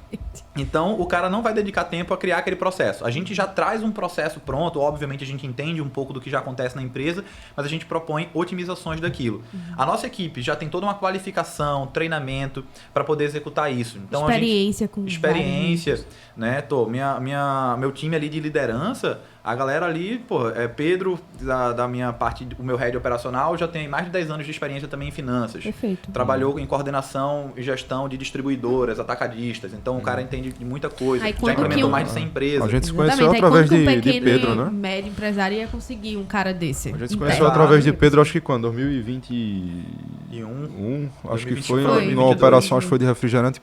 Então, o cara não vai dedicar tempo a criar aquele processo. A gente já traz um processo pronto, obviamente a gente entende um pouco do que já acontece na empresa, mas a gente propõe otimizações daquilo. A nossa equipe já tem toda uma qualificação, treinamento para poder executar isso. Então, experiência, né? Meu time ali de liderança, a galera ali, Pedro, da minha parte, o meu head operacional, já tem mais de 10 anos de experiência também em finanças. Perfeito. Trabalhou em coordenação e gestão de distribuidoras, atacadistas. Então, o cara entende de muita coisa. Aí, já implementou mais de 100 empresas. A gente se Exatamente. conheceu Aí, através quando que um de pequeno Pedro, né? médio empresário ia conseguir um cara desse? A gente se Interno. conheceu através de Pedro, acho que quando? 2020... Acho que 2021, foi foi. numa 2022. operação, acho que foi de refrigerante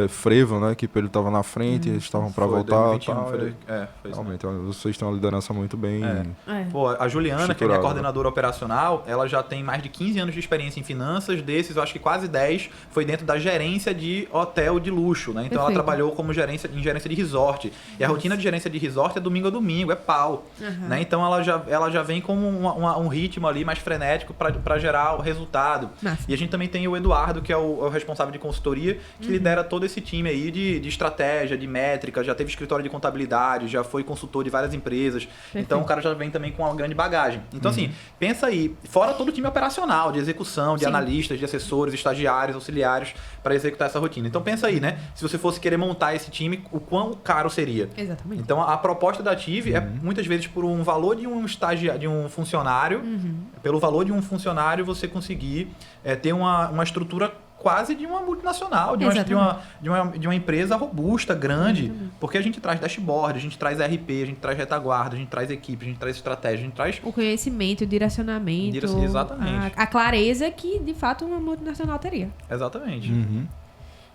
Frevo, né? Que ele estava na frente, eles estavam para Foi voltar. 2021, Tal, foi e foi isso, né? realmente, vocês têm uma liderança muito bem. É. Pô, a Juliana, que é minha estruturada. coordenadora operacional, ela já tem mais de 15 anos de experiência em finanças, desses eu acho que quase 10 foi dentro da gerência de hotel de luxo, né? Então ela Perfeito. trabalhou como gerência de resort. E a rotina de gerência de resort é domingo a domingo, é pau. Né? Então ela já vem com um ritmo ali mais frenético para gerar o resultado. Massa. E a gente também tem o Eduardo, que é o responsável de consultoria, que lidera todo esse time aí de estratégia, de métrica, já teve escritório de contabilidade, já foi consultor de várias empresas. Então o cara já vem também com uma grande bagagem. Então assim, pensa aí, fora todo o time operacional, de execução, de Sim. analistas, de assessores, estagiários, auxiliares, para executar essa rotina. Então pensa aí, né? Se você fosse querer montar esse time, o quão caro seria? Exatamente. Então a proposta da TIV é muitas vezes por um valor de um de um funcionário, pelo valor de um funcionário você conseguir ter uma estrutura quase de uma multinacional, de uma empresa robusta, grande, porque a gente traz dashboard, a gente traz RP, a gente traz retaguarda, a gente traz equipe, a gente traz estratégia, a gente traz... O conhecimento, o direcionamento. Exatamente. A clareza que, de fato, uma multinacional teria. Exatamente.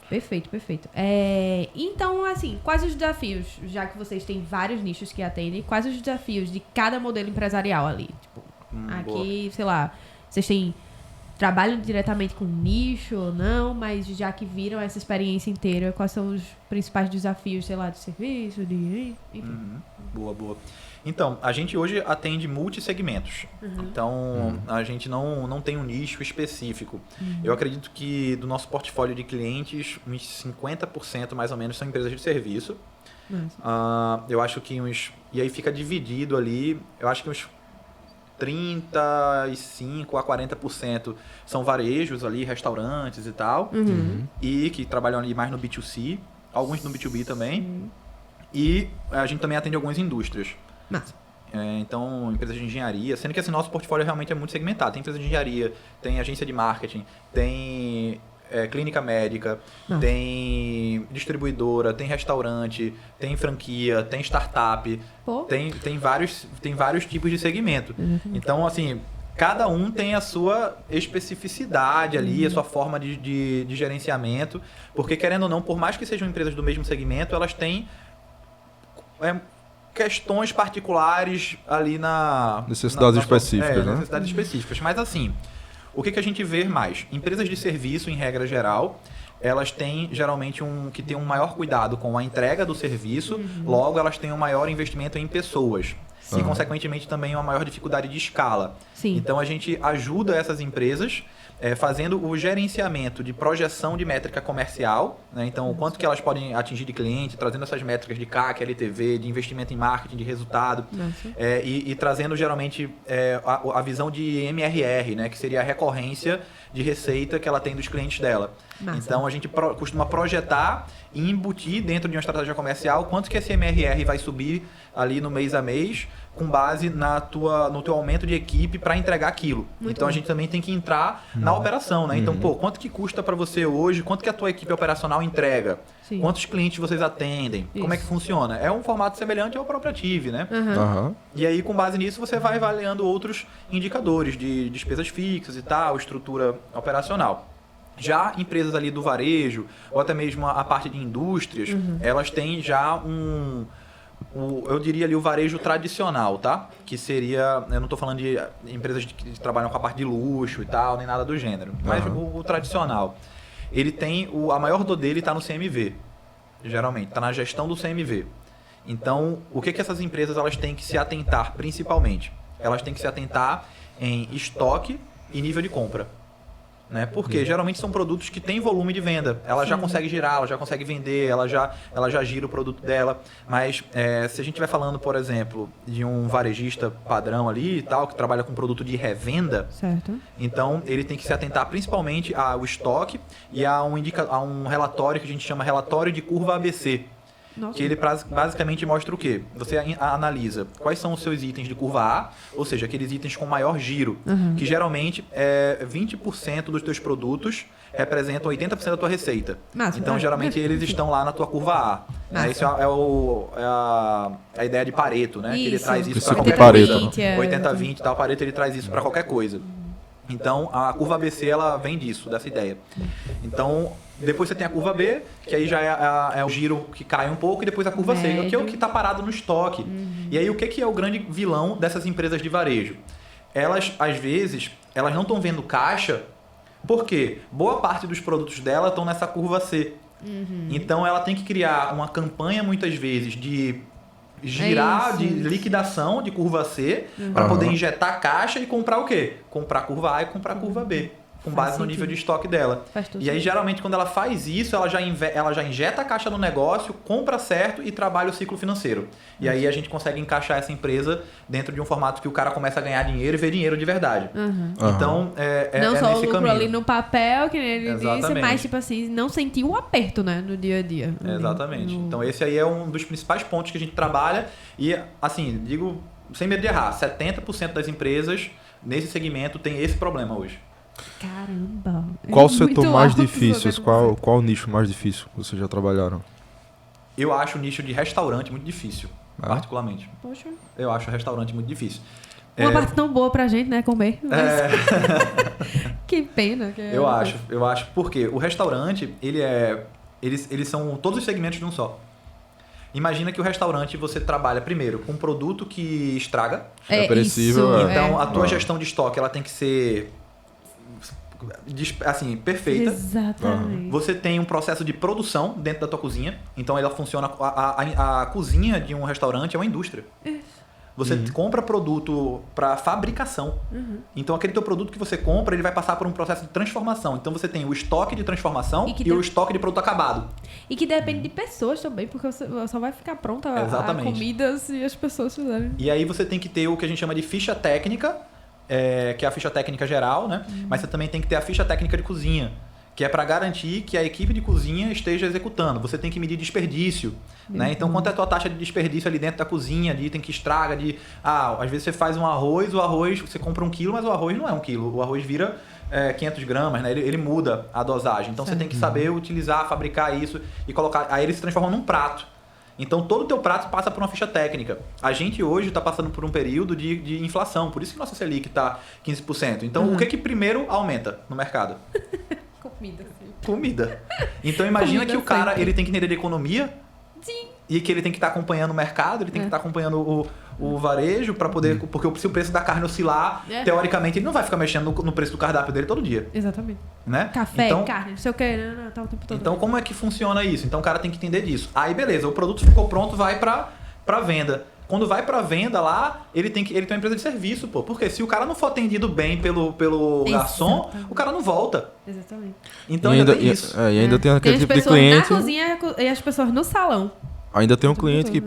Perfeito, perfeito. Então, assim, quais os desafios, já que vocês têm vários nichos que atendem, quais os desafios de cada modelo empresarial ali? Tipo, aqui, sei lá, vocês trabalham diretamente com nicho ou não, mas já que viram essa experiência inteira, quais são os principais desafios, sei lá, de serviço, enfim. Boa. Então, a gente hoje atende multissegmentos. Então, a gente não tem um nicho específico. Eu acredito que do nosso portfólio de clientes, uns 50% mais ou menos são empresas de serviço. Eu acho que e aí fica dividido ali, eu acho que uns 35% a 40% são varejos ali, restaurantes e tal. E que trabalham ali mais no B2C, alguns no B2B também. E a gente também atende algumas indústrias. Massa. Então, empresas de engenharia, sendo que assim, nosso portfólio realmente é muito segmentado. Tem empresa de engenharia, tem agência de marketing, tem clínica médica, tem distribuidora, tem restaurante, tem franquia, tem startup, tem vários tipos de segmento. Então, assim, cada um tem a sua especificidade ali, a sua forma de gerenciamento, porque querendo ou não, por mais que sejam empresas do mesmo segmento, elas têm questões particulares ali necessidades específicas, né? Necessidades específicas. Mas assim, o que a gente vê mais? Empresas de serviço, em regra geral, elas têm geralmente que ter um maior cuidado com a entrega do serviço, logo elas têm um maior investimento em pessoas. E, consequentemente, também uma maior dificuldade de escala. Sim. Então, a gente ajuda essas empresas fazendo o gerenciamento de projeção de métrica comercial, né? Então, o quanto que elas podem atingir de cliente, trazendo essas métricas de CAC, LTV, de investimento em marketing, de resultado, e trazendo geralmente a visão de MRR, né? Que seria a recorrência de receita que ela tem dos clientes dela. Massa. Então, a gente costuma projetar e embutir dentro de uma estratégia comercial quanto que esse MRR vai subir ali no mês a mês, com base no teu aumento de equipe para entregar aquilo. Muito então bom. a gente também tem que entrar na operação, né? Então, quanto que custa para você hoje? Quanto que a tua equipe operacional entrega? Sim. Quantos clientes vocês atendem? Como é que funciona? É um formato semelhante ao próprio Ative, né? E aí, com base nisso, você vai avaliando outros indicadores de despesas fixas e tal, estrutura operacional. Já empresas ali do varejo, ou até mesmo a parte de indústrias, elas têm já eu diria ali o varejo tradicional, tá? Que seria, eu não estou falando de empresas que trabalham com a parte de luxo e tal, nem nada do gênero, mas o tradicional. Ele tem, a maior dor dele está no CMV, geralmente, está na gestão do CMV. Então, o que essas empresas elas têm que se atentar principalmente? Elas têm que se atentar em estoque e nível de compra. Né? Porque geralmente são produtos que têm volume de venda. Ela já consegue girar, ela já consegue vender, ela já gira o produto dela. Mas se a gente estiver falando, por exemplo, de um varejista padrão ali e tal, que trabalha com produto de revenda, Certo. então ele tem que se atentar principalmente ao estoque e a um relatório que a gente chama relatório de curva ABC. Nossa. Que ele basicamente mostra o quê? Você analisa quais são os seus itens de curva A, ou seja, aqueles itens com maior giro, que geralmente 20% dos teus produtos representam 80% da tua receita. Massa. Então, geralmente, eles estão lá na tua curva A. Massa. Isso é a ideia de Pareto, né? Que ele traz isso para Princípio qualquer Pareto. coisa. 80-20 e tal, Pareto ele traz isso para qualquer coisa. Então, a curva ABC, ela vem disso, dessa ideia. Então, depois você tem a curva B, que aí já é o giro que cai um pouco, e depois a curva C, que é o que está parado no estoque. E aí, o que é o grande vilão dessas empresas de varejo? Elas, às vezes, elas não estão vendo caixa, porque boa parte dos produtos dela estão nessa curva C. Então, ela tem que criar uma campanha, muitas vezes, de girar, de liquidação de curva C, para poder injetar caixa e comprar o quê? Comprar curva A e comprar curva B, com base no nível de estoque dela. E aí, geralmente, quando ela faz isso, ela já injeta a caixa no negócio, compra certo e trabalha o ciclo financeiro. E aí a gente consegue encaixar essa empresa dentro de um formato que o cara começa a ganhar dinheiro e ver dinheiro de verdade. Então, não só nesse o lucro caminho. ali no papel, que ele Exatamente. disse, mas tipo assim, não sentir o aperto, né, no dia a dia. Exatamente. Então, esse aí é um dos principais pontos que a gente trabalha. E, assim, digo sem medo de errar, 70% das empresas nesse segmento tem esse problema hoje. Caramba. Qual o setor mais difícil? Qual o nicho mais difícil que vocês já trabalharam? Eu acho o nicho de restaurante muito difícil, particularmente. Poxa. Eu acho o restaurante muito difícil. Uma parte tão boa pra gente, né, comer. Mas... que pena. Eu acho. Porque o restaurante, eles são todos os segmentos de um só. Imagina que o restaurante você trabalha primeiro com um produto que estraga. É perecível. Então, a tua gestão de estoque ela tem que ser assim, perfeita. Exatamente. Você tem um processo de produção dentro da tua cozinha. Então, ela funciona... A cozinha de um restaurante é uma indústria. Você compra produto para fabricação. Então, aquele teu produto que você compra, ele vai passar por um processo de transformação. Então, você tem o estoque de transformação e o estoque de produto acabado. E que depende de pessoas também, porque só vai ficar pronta a comida se as pessoas fizerem. E aí, você tem que ter o que a gente chama de ficha técnica, que é a ficha técnica geral, né? Mas você também tem que ter a ficha técnica de cozinha, que é para garantir que a equipe de cozinha esteja executando. Você tem que medir desperdício, né? Então, quanto é a tua taxa de desperdício ali dentro da cozinha, de item que estraga, às vezes você faz um arroz, você compra 1 quilo, mas o arroz não é 1 quilo. O arroz vira 500 gramas, né? Ele muda a dosagem. Então, você tem que saber utilizar, fabricar isso e colocar... Aí ele se transforma num prato. Então, todo o teu prato passa por uma ficha técnica. A gente hoje está passando por um período de inflação, por isso que nossa Selic está 15%. Então, o que primeiro aumenta no mercado? Comida. Então, imagina que o cara ele tem que entender de economia. Sim. E que ele tem que estar acompanhando o mercado, ele tem que estar acompanhando o varejo para poder... Porque se o preço da carne oscilar, teoricamente, ele não vai ficar mexendo no preço do cardápio dele todo dia. Exatamente. Né? Café, carne, não sei o que, tá o tempo todo. Então, como é que funciona isso? Então, o cara tem que entender disso. Aí, beleza, o produto ficou pronto, vai para venda. Quando vai para venda lá, ele tem uma empresa de serviço, pô. Porque se o cara não for atendido bem pelo garçom, o cara não volta. Exatamente. Então, ainda tem isso. E ainda tem aquele tipo de cliente... Tem as pessoas na cozinha e as pessoas no salão. Ainda tem um cliente que,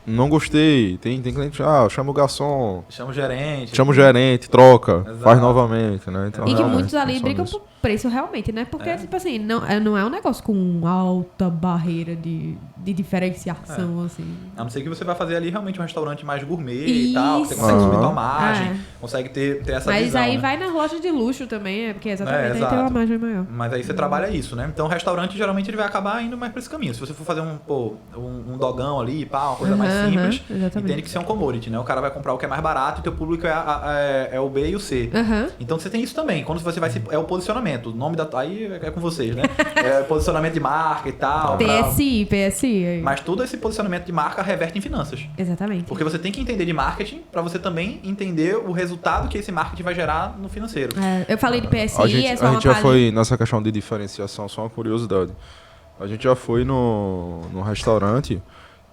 não gostei. Tem cliente, chama o garçom. Chama o gerente, troca, Exato. Faz novamente, né? Então, e que muitos ali brigam por preço realmente, né? Porque, tipo assim, não é um negócio com alta barreira de diferenciação, assim. A não ser que você vai fazer ali realmente um restaurante mais gourmet e tal, que você consegue subir tua margem, consegue ter essa Mas visão, aí né? vai na loja de luxo também, porque exatamente aí exato. tem uma margem maior. Mas aí você trabalha isso, né? Então o restaurante, geralmente, ele vai acabar indo mais pra esse caminho. Se você for fazer um dogão ali, uma coisa mais simples, entende que isso é um commodity, né? O cara vai comprar o que é mais barato e teu público é o B e o C. Então você tem isso também. Quando você vai é o posicionamento. O nome aí é com vocês, né? É posicionamento de marca e tal. PSI. Mas todo esse posicionamento de marca reverte em finanças. Exatamente. Porque você tem que entender de marketing para você também entender o resultado que esse marketing vai gerar no financeiro. Eu falei de PSI, a gente já foi nessa questão de diferenciação, só uma curiosidade. A gente já foi no restaurante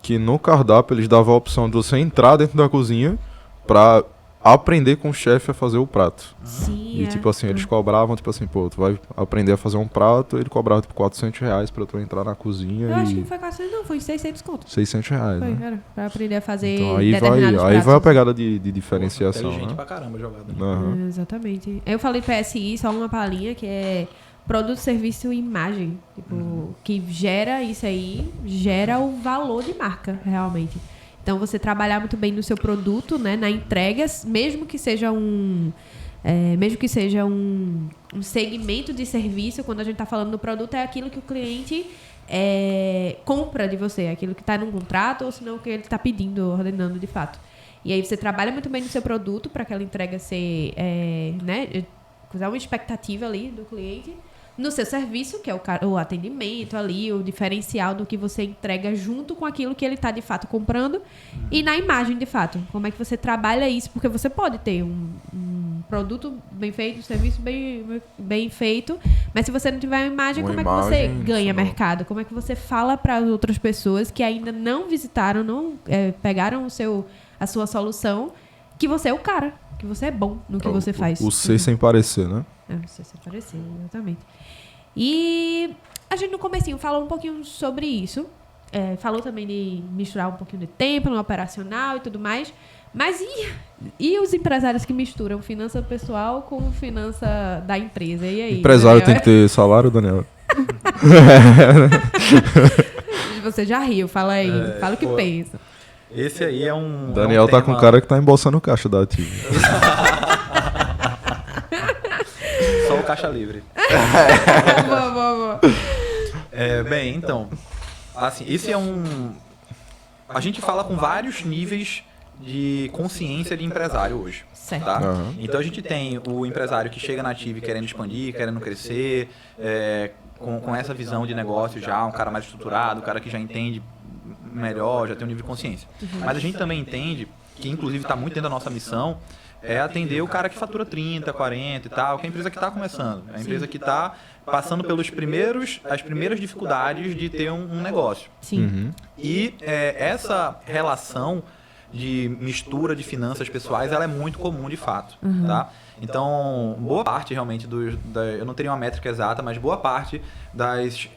que no cardápio eles davam a opção de você entrar dentro da cozinha para aprender com o chefe a fazer o prato. Sim, e tipo assim, eles cobravam, tipo assim, tu vai aprender a fazer um prato, ele cobrava tipo R$400 pra tu entrar na cozinha. Eu acho que não foi 400 não, foi 600 conto. R$600, foi, né? Era, pra aprender a fazer então, aí vai a pegada de diferenciação, Inteligente né? pra caramba jogada. Exatamente. Eu falei PSI, só uma palhinha, que é produto, serviço e imagem. Tipo, que gera isso aí, gera o valor de marca, realmente. Então, você trabalhar muito bem no seu produto, né, na entregas, mesmo que seja um segmento de serviço, quando a gente está falando do produto, é aquilo que o cliente compra de você, aquilo que está num contrato, ou senão o que ele está pedindo, ordenando de fato. E aí você trabalha muito bem no seu produto para aquela entrega ser, né, causar uma expectativa ali do cliente. No seu serviço, que é o atendimento ali, o diferencial do que você entrega junto com aquilo que ele está de fato comprando. E na imagem, de fato, como é que você trabalha isso? Porque você pode ter um produto bem feito, um serviço bem feito, mas se você não tiver uma imagem, como é que você ganha mercado? Como é que você fala para as outras pessoas que ainda não visitaram, não pegaram a sua solução, que você é o cara, que você é bom no que você faz? O ser sem parecer, né? O ser sem parecer, exatamente. E a gente no comecinho falou um pouquinho sobre isso. Falou também de misturar um pouquinho de tempo no operacional e tudo mais. Mas e os empresários que misturam finança pessoal com finança da empresa? E aí? Empresário Daniel? Tem que ter salário, Daniel? Você já riu, fala aí. Fala o que pensa. Esse aí é um... Daniel tá com um cara que tá embolsando caixa da Ativa. Só o caixa livre. Boa. Bem, então... Assim, esse é um... A gente fala com vários níveis de consciência de empresário hoje. Certo. Tá? Então a gente tem o empresário que chega na Ativa querendo expandir, querendo crescer, com essa visão de negócio já, um cara mais estruturado, um cara que já entende melhor, já tem um nível de consciência. Mas a gente também entende, que inclusive está muito dentro da nossa missão, é atender o cara que fatura 30, 40 e tal, que é a empresa que está começando, é a empresa que está passando as primeiras dificuldades de ter um negócio. Sim. E essa relação de mistura de finanças pessoais, ela é muito comum de fato, tá? Então, boa parte realmente eu não teria uma métrica exata, mas boa parte das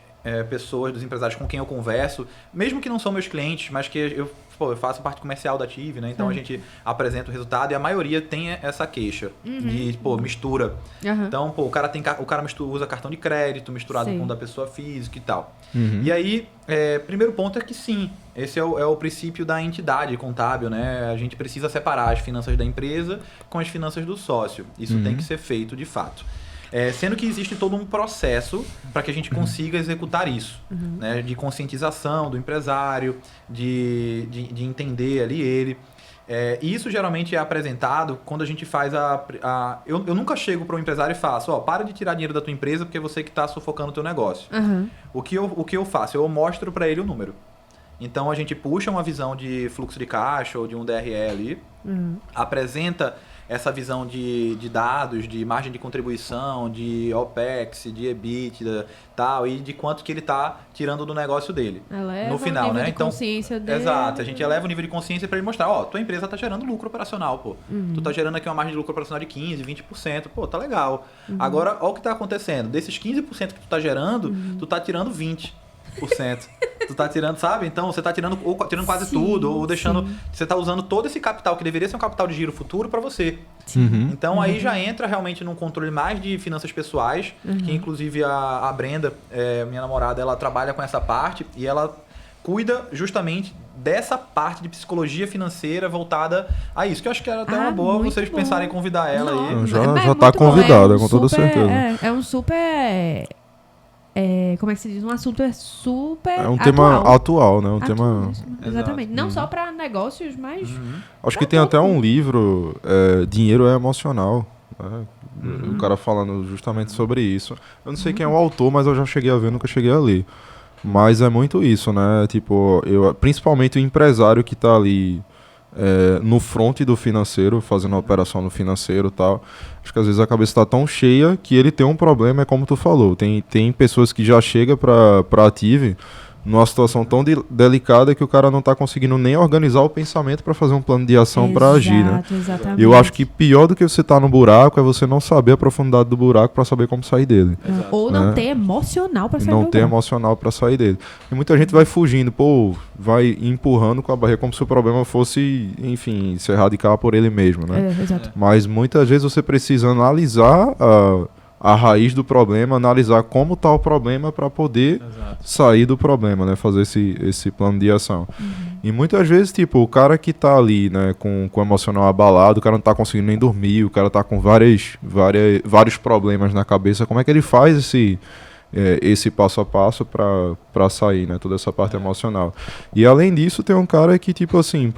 pessoas, dos empresários com quem eu converso, mesmo que não são meus clientes, mas que eu faço parte comercial da Ative, né? Então a gente apresenta o resultado e a maioria tem essa queixa de, mistura. Então, o cara usa cartão de crédito misturado com o da pessoa física e tal. E aí, primeiro ponto é que sim, esse é o princípio da entidade contábil, né? A gente precisa separar as finanças da empresa com as finanças do sócio. Isso tem que ser feito de fato. Sendo que existe todo um processo para que a gente consiga executar isso, né? De conscientização do empresário, de entender ali ele. E isso geralmente é apresentado quando a gente faz eu nunca chego para um empresário e faço, para de tirar dinheiro da tua empresa porque é você que está sufocando o teu negócio. O que eu faço? Eu mostro para ele o número. Então a gente puxa uma visão de fluxo de caixa ou de um DRE ali, apresenta essa visão de dados, de margem de contribuição, de OPEX, de EBITDA, tal, e de quanto que ele está tirando do negócio dele. Eleva no final, o nível né? de Então, consciência dele. Exato, a gente eleva o nível de consciência para ele mostrar, tua empresa está gerando lucro operacional, pô. Tu está gerando aqui uma margem de lucro operacional de 15%, 20%, pô, tá legal. Agora, olha o que está acontecendo. Desses 15% que tu está gerando, tu está tirando 20%. Tu tá tirando, sabe? Então você tá tirando quase tudo, ou deixando. Você tá usando todo esse capital que deveria ser um capital de giro futuro para você. Então aí já entra realmente num controle mais de finanças pessoais, que inclusive a Brenda, minha namorada, ela trabalha com essa parte e ela cuida justamente dessa parte de psicologia financeira voltada a isso, que eu acho que era até uma boa vocês pensarem em convidar ela aí. Já tá convidada, com toda certeza. É um super... como é que se diz? Um assunto super um tema atual, né? Tema... Exatamente. Não só para negócios, mas... Acho que tem até um livro, Dinheiro é Emocional, né? O cara falando justamente sobre isso. Eu não sei quem é o autor, mas eu já cheguei a ver, nunca cheguei a ler. Mas é muito isso, né? Tipo, principalmente o empresário que tá ali no front do financeiro, fazendo a operação no financeiro e tal. Acho que às vezes a cabeça está tão cheia que ele tem um problema, é como tu falou. Tem pessoas que já chegam para Ative numa situação tão delicada que o cara não está conseguindo nem organizar o pensamento para fazer um plano de ação para agir, né? Exatamente. Eu acho que pior do que você estar no buraco é você não saber a profundidade do buraco para saber como sair dele. Ou não ter emocional para sair Não ter emocional para sair dele. E muita gente vai fugindo, vai empurrando com a barreira como se o problema fosse, enfim, ser radical por ele mesmo, né? Exato. Mas muitas vezes você precisa analisar a raiz do problema, analisar como está o problema para poder sair do problema, né? Fazer esse plano de ação. E muitas vezes, tipo, o cara que está ali, né, com o emocional abalado, o cara não está conseguindo nem dormir, o cara está com vários problemas na cabeça, como é que ele faz esse passo a passo para sair, né? Toda essa parte emocional. E além disso, tem um cara que, tipo assim,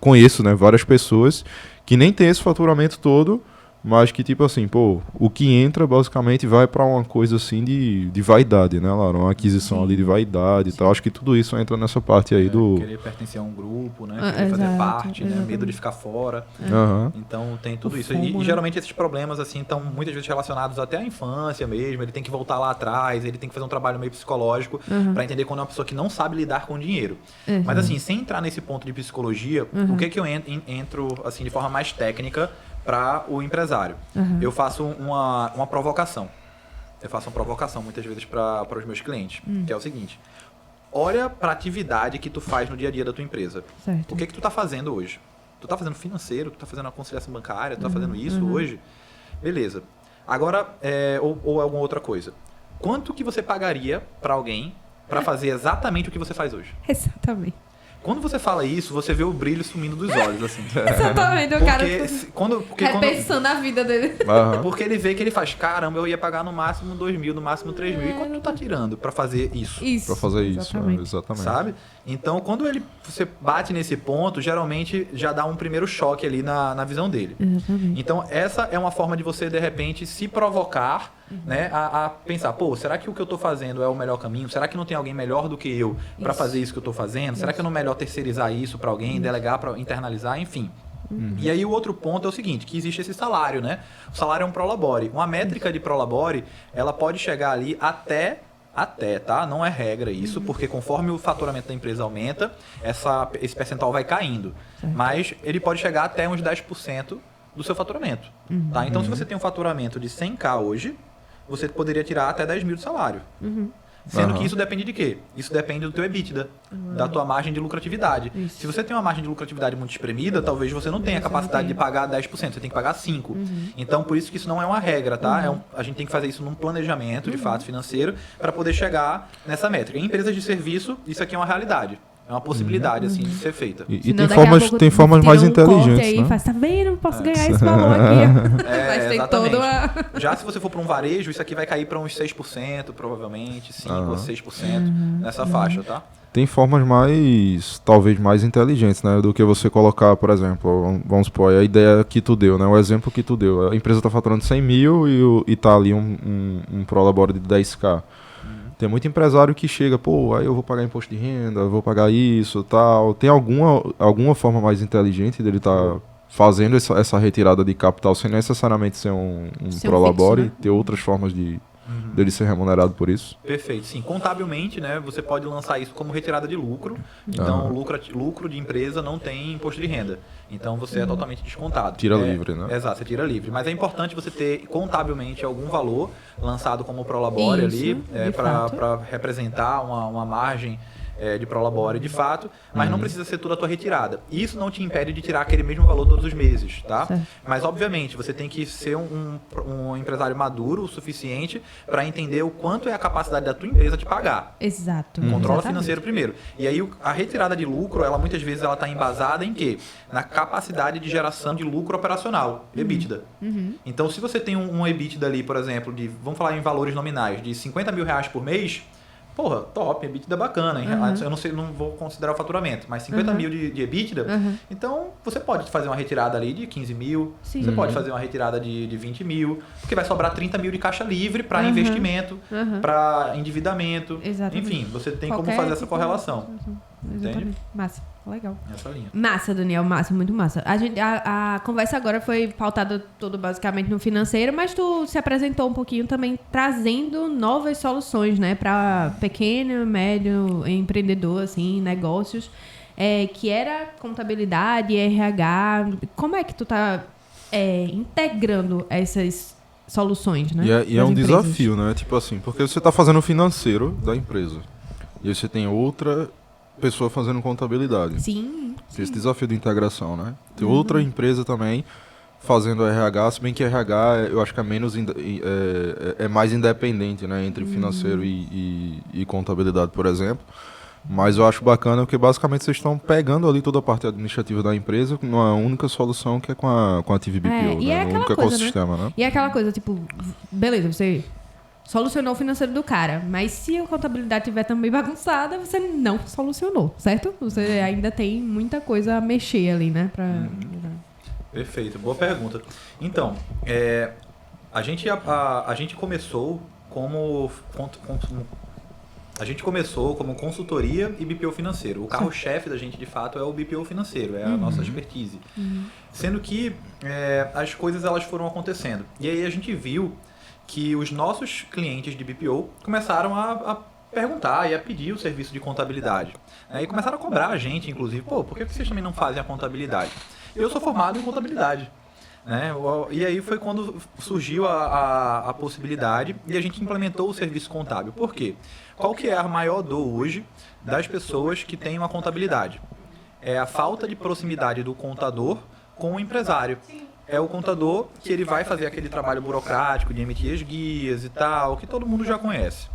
conheço, né, várias pessoas que nem tem esse faturamento todo, mas que, tipo assim, pô, o que entra basicamente vai para uma coisa assim de vaidade, né, Laura? Uma aquisição ali de vaidade e tal. Acho que tudo isso entra nessa parte aí do... Querer pertencer a um grupo, né? Querer fazer parte, né? Medo de ficar fora. Então tem tudo isso. E geralmente esses problemas, assim, estão muitas vezes relacionados até à infância mesmo. Ele tem que voltar lá atrás, ele tem que fazer um trabalho meio psicológico para entender quando é uma pessoa que não sabe lidar com dinheiro. Mas assim, sem entrar nesse ponto de psicologia, o que eu entro, assim, de forma mais técnica para o empresário. Eu faço uma provocação. Eu faço uma provocação muitas vezes para os meus clientes, que é o seguinte: olha para a atividade que tu faz no dia a dia da tua empresa. Certo. O que tu tá fazendo hoje? Tu tá fazendo financeiro, tu tá fazendo a conciliação bancária, tu tá fazendo isso hoje? Beleza. Agora, ou alguma outra coisa. Quanto que você pagaria para alguém para fazer exatamente o que você faz hoje? Exatamente. Quando você fala isso, você vê o brilho sumindo dos olhos, assim. Exatamente, o cara repensando a vida dele. Porque ele vê que ele faz, caramba, eu ia pagar no máximo 2.000, no máximo 3.000. E quanto tu tá tirando pra fazer isso? Pra fazer exatamente. Isso, exatamente. Sabe? Então, quando você bate nesse ponto, geralmente já dá um primeiro choque ali na visão dele. Exatamente. Então, essa é uma forma de você, de repente, se provocar, né, a pensar, pô, será que o que eu tô fazendo é o melhor caminho? Será que não tem alguém melhor do que eu para fazer isso que eu tô fazendo? Será que não é melhor terceirizar isso para alguém, delegar para internalizar, enfim? E aí o outro ponto é o seguinte, que existe esse salário, né? O salário é um prolabore. Uma métrica de prolabore, ela pode chegar ali até, tá? Não é regra isso, porque conforme o faturamento da empresa aumenta, esse percentual vai caindo. Mas ele pode chegar até uns 10% do seu faturamento, tá? Então, se você tem um faturamento de 100k hoje, você poderia tirar até 10 mil de salário. Sendo que isso depende de quê? Isso depende do teu EBITDA, da tua margem de lucratividade. Se você tem uma margem de lucratividade muito espremida, talvez você não tenha a capacidade de pagar 10%, você tem que pagar 5%. Então, por isso que isso não é uma regra, tá? A gente tem que fazer isso num planejamento, de fato, financeiro, para poder chegar nessa métrica. Em empresas de serviço, isso aqui é uma realidade. É uma possibilidade, assim, de ser feita. E tem formas mais inteligentes, aí, né? Faz, tá vendo? Posso ganhar esse valor aqui. Mas tem todo Já se você for para um varejo, isso aqui vai cair para uns 6%, provavelmente, 5% ou 6% nessa faixa, tá? Tem formas talvez mais inteligentes, né? Do que você colocar, por exemplo, vamos supor, a ideia que tu deu, né? O exemplo que tu deu. A empresa tá faturando 100 mil e tá ali um prolabore de 10k. Tem muito empresário que chega, pô, aí eu vou pagar imposto de renda, eu vou pagar isso, tal. Tem alguma forma mais inteligente dele estar fazendo essa retirada de capital sem necessariamente ser um prolabore, fixo, né? Ter outras formas dele ser remunerado por isso? Perfeito, sim. Contabilmente, né, você pode lançar isso como retirada de lucro. Então, lucro de empresa não tem imposto de renda. Então, você é totalmente descontado. Tira livre, né? Exato, você tira livre. Mas é importante você ter contabilmente algum valor lançado como prolabore ali, para representar uma margem de prolabore de fato, mas não precisa ser toda a tua retirada. Isso não te impede de tirar aquele mesmo valor todos os meses, tá? Certo. Mas, obviamente, você tem que ser um empresário maduro o suficiente para entender o quanto é a capacidade da tua empresa de pagar. Exato. Controla financeiro primeiro. E aí, a retirada de lucro, ela muitas vezes ela está embasada em quê? Na capacidade de geração de lucro operacional, EBITDA. Então, se você tem um EBITDA ali, por exemplo, vamos falar em valores nominais, de 50 mil reais por mês, porra, top, EBITDA bacana. Eu não vou considerar o faturamento, mas 50 mil de EBITDA, então você pode fazer uma retirada ali de 15 mil, você pode fazer uma retirada de 20 mil, porque vai sobrar 30 mil de caixa livre para investimento, para endividamento. Exatamente. Enfim, você tem como fazer essa correlação. Entende? Massa, legal. Essa linha. Massa, Daniel, massa, muito massa. A conversa agora foi pautada todo basicamente no financeiro, mas tu se apresentou um pouquinho também trazendo novas soluções, né, para pequeno, médio empreendedor, assim, negócios, que era contabilidade, RH. Como é que tu tá integrando essas soluções, né? E é um desafio, né? Tipo assim, porque você tá fazendo o financeiro da empresa e aí você tem outra pessoa fazendo contabilidade. Sim. Tem esse desafio de integração, né? Tem outra empresa também fazendo RH, se bem que RH eu acho que é mais independente, né? Entre financeiro e contabilidade, por exemplo. Mas eu acho bacana porque basicamente vocês estão pegando ali toda a parte administrativa da empresa numa única solução que é com a TV BPO, né? No único ecossistema, né? E é aquela coisa, tipo, beleza, você solucionou o financeiro do cara. Mas se a contabilidade estiver também bagunçada, você não solucionou, certo? Você ainda tem muita coisa a mexer ali, né? Perfeito, boa pergunta. Então, a gente começou como consultoria e BPO financeiro. O carro-chefe da gente, de fato, é o BPO financeiro, é a nossa expertise. Sendo que as coisas elas foram acontecendo. E aí a gente viu que os nossos clientes de BPO começaram a perguntar e a pedir o serviço de contabilidade. E começaram a cobrar a gente, inclusive, por que vocês também não fazem a contabilidade? Eu sou formado em contabilidade. Né? E aí foi quando surgiu a possibilidade e a gente implementou o serviço contábil. Por quê? Qual que é a maior dor hoje das pessoas que têm uma contabilidade? É a falta de proximidade do contador com o empresário. É o contador que ele vai fazer aquele trabalho burocrático de emitir as guias e tal, que todo mundo já conhece.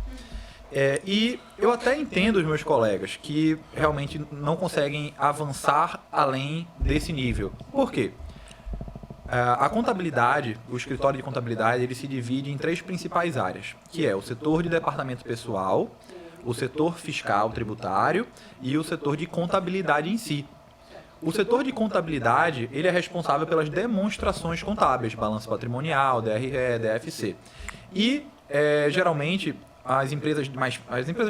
E eu até entendo os meus colegas que realmente não conseguem avançar além desse nível. Por quê? A contabilidade, o escritório de contabilidade, ele se divide em 3 principais áreas, que é o setor de departamento pessoal, o setor fiscal tributário e o setor de contabilidade em si. O setor de contabilidade, ele é responsável pelas demonstrações contábeis, balanço patrimonial, DRE, DFC. E, geralmente, as empresas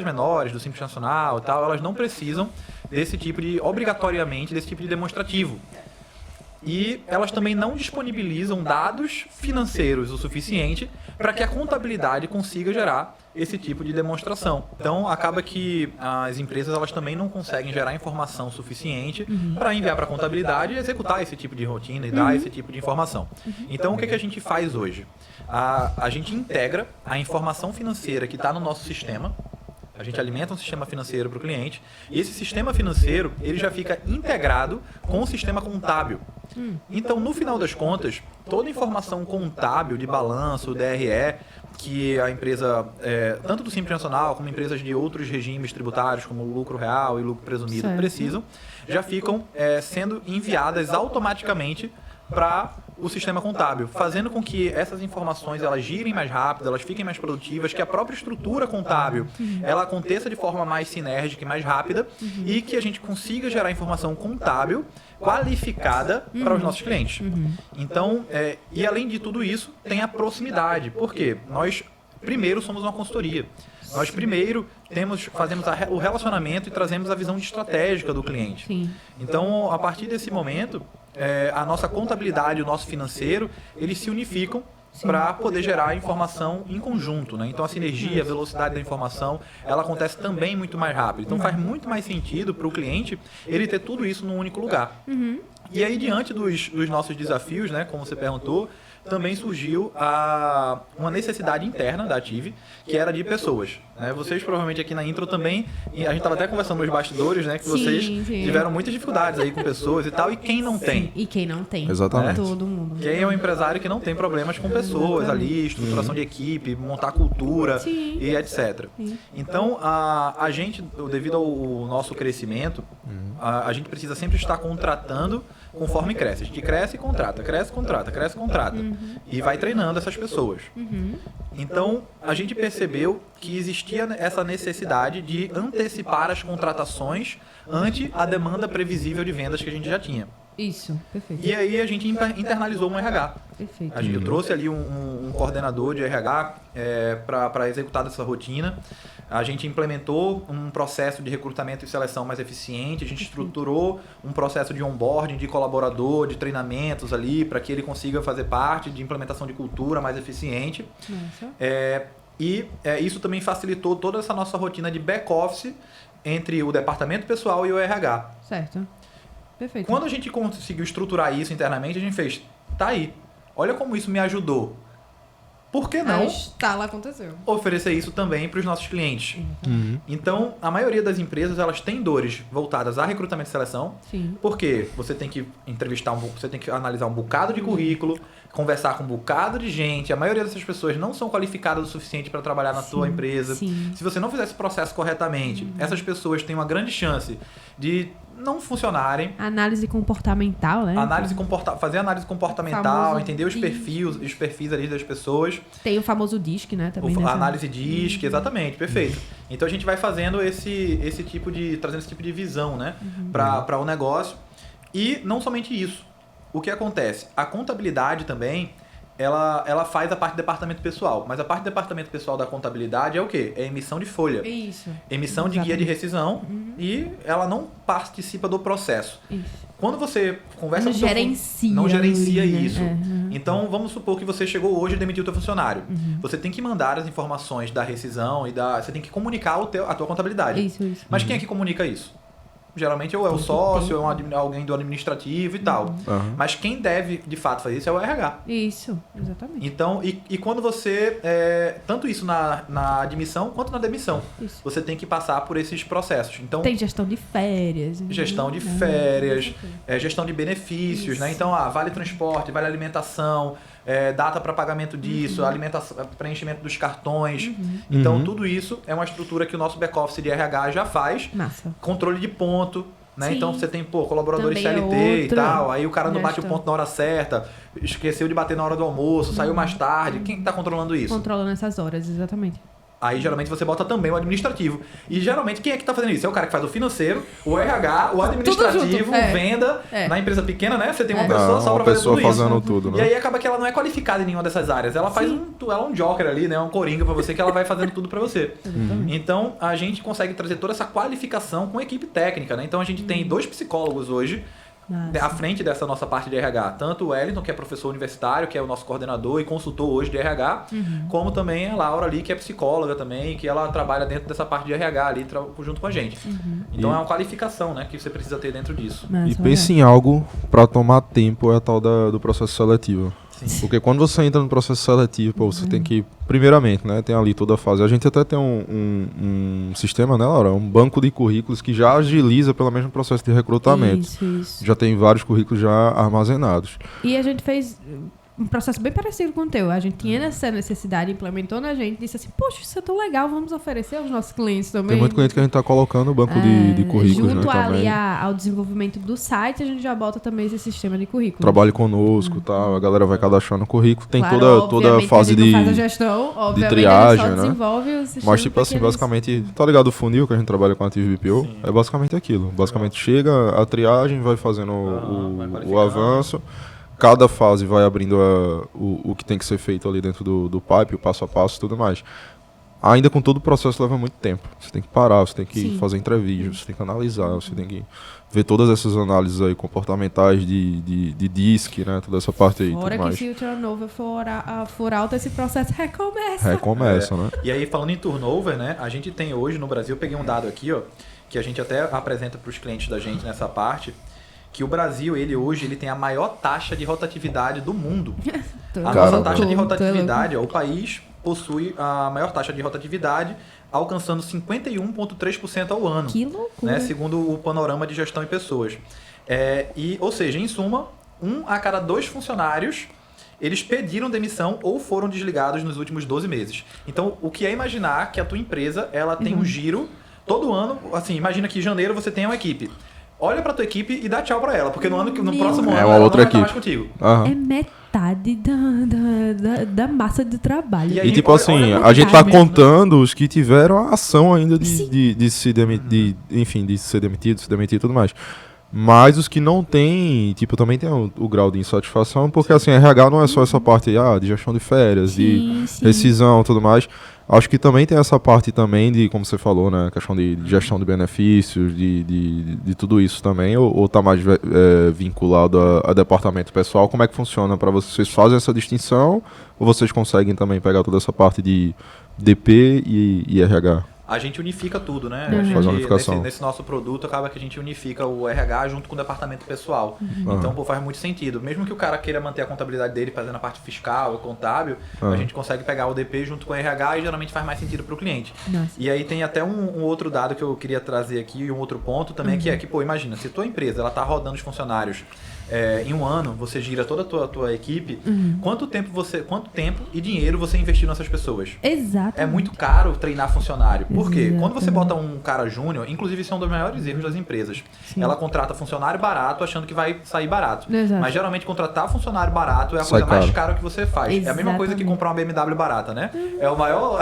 menores, do Simples Nacional e tal, elas não precisam obrigatoriamente desse tipo de demonstrativo. E elas também não disponibilizam dados financeiros o suficiente para que a contabilidade consiga gerar esse tipo de demonstração. Então, acaba que as empresas elas também não conseguem gerar informação suficiente para enviar para a contabilidade e executar esse tipo de rotina e dar esse tipo de informação. Então, o que a gente faz hoje? A gente integra a informação financeira que está no nosso sistema. A gente alimenta um sistema financeiro para o cliente e esse sistema financeiro ele já fica integrado com o sistema contábil. Então, no final das contas, toda informação contábil de balanço, DRE, que a empresa, tanto do Simples Nacional como empresas de outros regimes tributários, como o lucro real e lucro presumido, precisam, já ficam sendo enviadas automaticamente para o sistema contábil, fazendo com que essas informações elas girem mais rápido, elas fiquem mais produtivas, que a própria estrutura contábil ela aconteça de forma mais sinérgica e mais rápida e que a gente consiga gerar informação contábil qualificada para os nossos clientes. Então, e além de tudo isso, tem a proximidade, porque nós primeiro somos uma consultoria. Nós primeiro fazemos o relacionamento e trazemos a visão estratégica do cliente. Sim. Então, a partir desse momento, a nossa contabilidade e o nosso financeiro, eles se unificam para poder gerar informação em conjunto, né? Então, a sinergia, a velocidade da informação, ela acontece também muito mais rápido. Então, faz muito mais sentido para o cliente ele ter tudo isso num único lugar. E aí, diante dos nossos desafios, né, como você perguntou, também surgiu uma necessidade interna da Ative, que era de pessoas. Né? Vocês provavelmente aqui na intro também, e a gente estava até conversando nos bastidores, né, que vocês tiveram muitas dificuldades aí com pessoas e tal, e quem não tem? E quem não tem. Exatamente. Todo mundo. Quem é um empresário que não tem problemas com pessoas ali, estruturação de equipe, montar cultura e etc. Então, a gente, devido ao nosso crescimento, a gente precisa sempre estar contratando conforme cresce. A gente cresce e contrata, cresce e contrata, cresce e contrata. E vai treinando essas pessoas. Então, a gente percebeu que existia essa necessidade de antecipar as contratações ante a demanda previsível de vendas que a gente já tinha. Isso, perfeito. E aí a gente internalizou um RH. Perfeito. Eu trouxe ali um coordenador de RH para executar essa rotina. A gente implementou um processo de recrutamento e seleção mais eficiente. A gente estruturou um processo de onboarding de colaborador, de treinamentos ali, para que ele consiga fazer parte de implementação de cultura mais eficiente. Isso também facilitou toda essa nossa rotina de back-office entre o departamento pessoal e o RH. Certo. Perfeito. Quando a gente conseguiu estruturar isso internamente, a gente fez, tá aí, olha como isso me ajudou. Por que não aconteceu. oferecer isso também para os nossos clientes? Então, a maioria das empresas, elas têm dores voltadas a recrutamento e seleção, porque você tem que entrevistar, você tem que analisar um bocado de currículo, conversar com um bocado de gente, a maioria dessas pessoas não são qualificadas o suficiente para trabalhar na tua empresa. Sim. Se você não fizer esse processo corretamente, essas pessoas têm uma grande chance de não funcionarem. Análise comportamental, né? Fazer análise comportamental, Famoso entender os perfis ali das pessoas. Tem o famoso DISC, né? Também A análise DISC, exatamente, perfeito. Então a gente vai fazendo trazendo esse tipo de visão, né, para o negócio. E não somente isso. O que acontece? A contabilidade também, ela faz a parte do departamento pessoal. Mas a parte do departamento pessoal da contabilidade é o quê? É emissão de folha. Isso. Emissão de guia de rescisão e ela não participa do processo. Isso. Quando você conversa Não gerencia. Não gerencia né? isso. Então, vamos supor que você chegou hoje e demitiu o teu funcionário. Você tem que mandar as informações da rescisão e você tem que comunicar a tua contabilidade. Isso. Mas quem é que comunica isso? Geralmente ou é o sócio, ou é alguém do administrativo e tal. Mas quem deve, de fato, fazer isso é o RH. Isso, exatamente. Então, e quando você... tanto isso na admissão quanto na demissão. Isso. Você tem que passar por esses processos. Então, tem gestão de férias. gestão de férias, gestão de benefícios, né? Então, vale transporte, vale alimentação, data para pagamento disso, preenchimento dos cartões. Então, tudo isso é uma estrutura que o nosso back-office de RH já faz. Massa. Controle de ponto, né? Sim. Então, você tem, colaboradores Também CLT e tal, aí o cara não bate o gestão. ponto na hora certa, esqueceu de bater na hora do almoço, saiu mais tarde. Quem está controlando isso? Controlando essas horas, exatamente. Aí, geralmente, você bota também o administrativo. E, geralmente, quem é que tá fazendo isso? É o cara que faz o financeiro, o RH, o administrativo, venda. Na empresa pequena, né? Você tem uma pessoa só pra fazer tudo isso. Fazendo tudo, né? E aí, acaba que ela não é qualificada em nenhuma dessas áreas. Ela faz ela é um joker ali, né? Um coringa pra você, que ela vai fazendo tudo pra você. Então, a gente consegue trazer toda essa qualificação com equipe técnica, né? Então, a gente tem 2 psicólogos hoje, à frente dessa nossa parte de RH, tanto o Wellington, que é professor universitário, que é o nosso coordenador e consultor hoje de RH, como também a Laura ali, que é psicóloga também, que ela trabalha dentro dessa parte de RH ali, junto com a gente. Então é uma qualificação, né, que você precisa ter dentro disso. E pense em algo para tomar tempo, é a tal do processo seletivo. Sim. Porque quando você entra no processo seletivo, você tem que, primeiramente, né, tem ali toda a fase. A gente até tem um sistema, né, Laura? Um banco de currículos que já agiliza pelo mesmo processo de recrutamento. Isso. Já tem vários currículos já armazenados. E a gente fez um processo bem parecido com o teu. A gente tinha essa necessidade, implementou na gente, disse assim, poxa, isso é tão legal, vamos oferecer aos nossos clientes também. Tem muito cliente que a gente está colocando no banco de currículos, junto, né, ali também. ao desenvolvimento do site, a gente já bota também esse sistema de currículo. Trabalhe conosco, tal, a galera vai cadastrando o currículo. Tem claro, toda a fase a gente não faz a gestão, obviamente, triagem, a gente só né? desenvolve o sistema. Mas, tipo assim, basicamente, tá ligado o funil que a gente trabalha com a Active BPO? Sim. É basicamente aquilo. Basicamente, chega a triagem, vai fazendo o avanço. Cada fase vai abrindo o que tem que ser feito ali dentro do pipe, o passo a passo e tudo mais. Ainda com todo o processo leva muito tempo. Você tem que parar, você tem que fazer entrevistas, você tem que analisar, você tem que ver todas essas análises aí comportamentais de DISC, né? Toda essa parte aí. Fora tudo que mais. se o turnover for alto, esse processo recomeça. Recomeça, né? E aí, falando em turnover, né? A gente tem hoje no Brasil, eu peguei um dado aqui, ó, que a gente até apresenta para os clientes da gente nessa parte, que o Brasil, hoje, tem a maior taxa de rotatividade do mundo. A nossa taxa de rotatividade, o país possui a maior taxa de rotatividade, alcançando 51,3% ao ano. Que loucura. Né, segundo o panorama de gestão em pessoas. Ou seja, em suma, 1 a cada 2 funcionários, eles pediram demissão ou foram desligados nos últimos 12 meses. Então, o que é imaginar que a tua empresa ela tem um giro todo ano, assim, imagina que em janeiro você tem uma equipe. Olha pra tua equipe e dá tchau pra ela, porque no próximo ano uma ela outra não vai estar equipe. mais contigo. Aham. É metade da massa de trabalho. E aí, E tipo olha assim, quanto a gente tá mesmo. contando os que tiveram a ação ainda de ser demitido e tudo mais. Mas os que não têm, tipo, também tem o grau de insatisfação, porque assim, RH não é só essa parte de gestão de férias, de rescisão e tudo mais. Acho que também tem essa parte também de, como você falou, né, questão de gestão de benefícios, de tudo isso também, ou tá mais vinculado a departamento pessoal? Como é que funciona para vocês? Vocês fazem essa distinção ou vocês conseguem também pegar toda essa parte de DP e RH? A gente unifica tudo, né? Uhum. A gente, Faz a unificação. nesse nosso produto, acaba que a gente unifica o RH junto com o departamento pessoal. Então, faz muito sentido. Mesmo que o cara queira manter a contabilidade dele fazendo a parte fiscal e contábil, a gente consegue pegar o DP junto com o RH e geralmente faz mais sentido para o cliente. Nossa. E aí tem até um outro dado que eu queria trazer aqui, um outro ponto também, que é que, pô, imagina, se tua empresa ela tá rodando os funcionários em um ano, você gira toda a tua equipe, quanto tempo e dinheiro você investiu nessas pessoas? Exato. É muito caro treinar funcionário. Por quê? Exatamente. Quando você bota um cara júnior, inclusive isso é um dos maiores erros das empresas. Sim. Ela contrata funcionário barato achando que vai sair barato. Exato. Mas geralmente contratar funcionário barato é a Sai coisa mais caro. cara que você faz. É a mesma coisa que Exatamente. comprar uma BMW barata, né? É o maior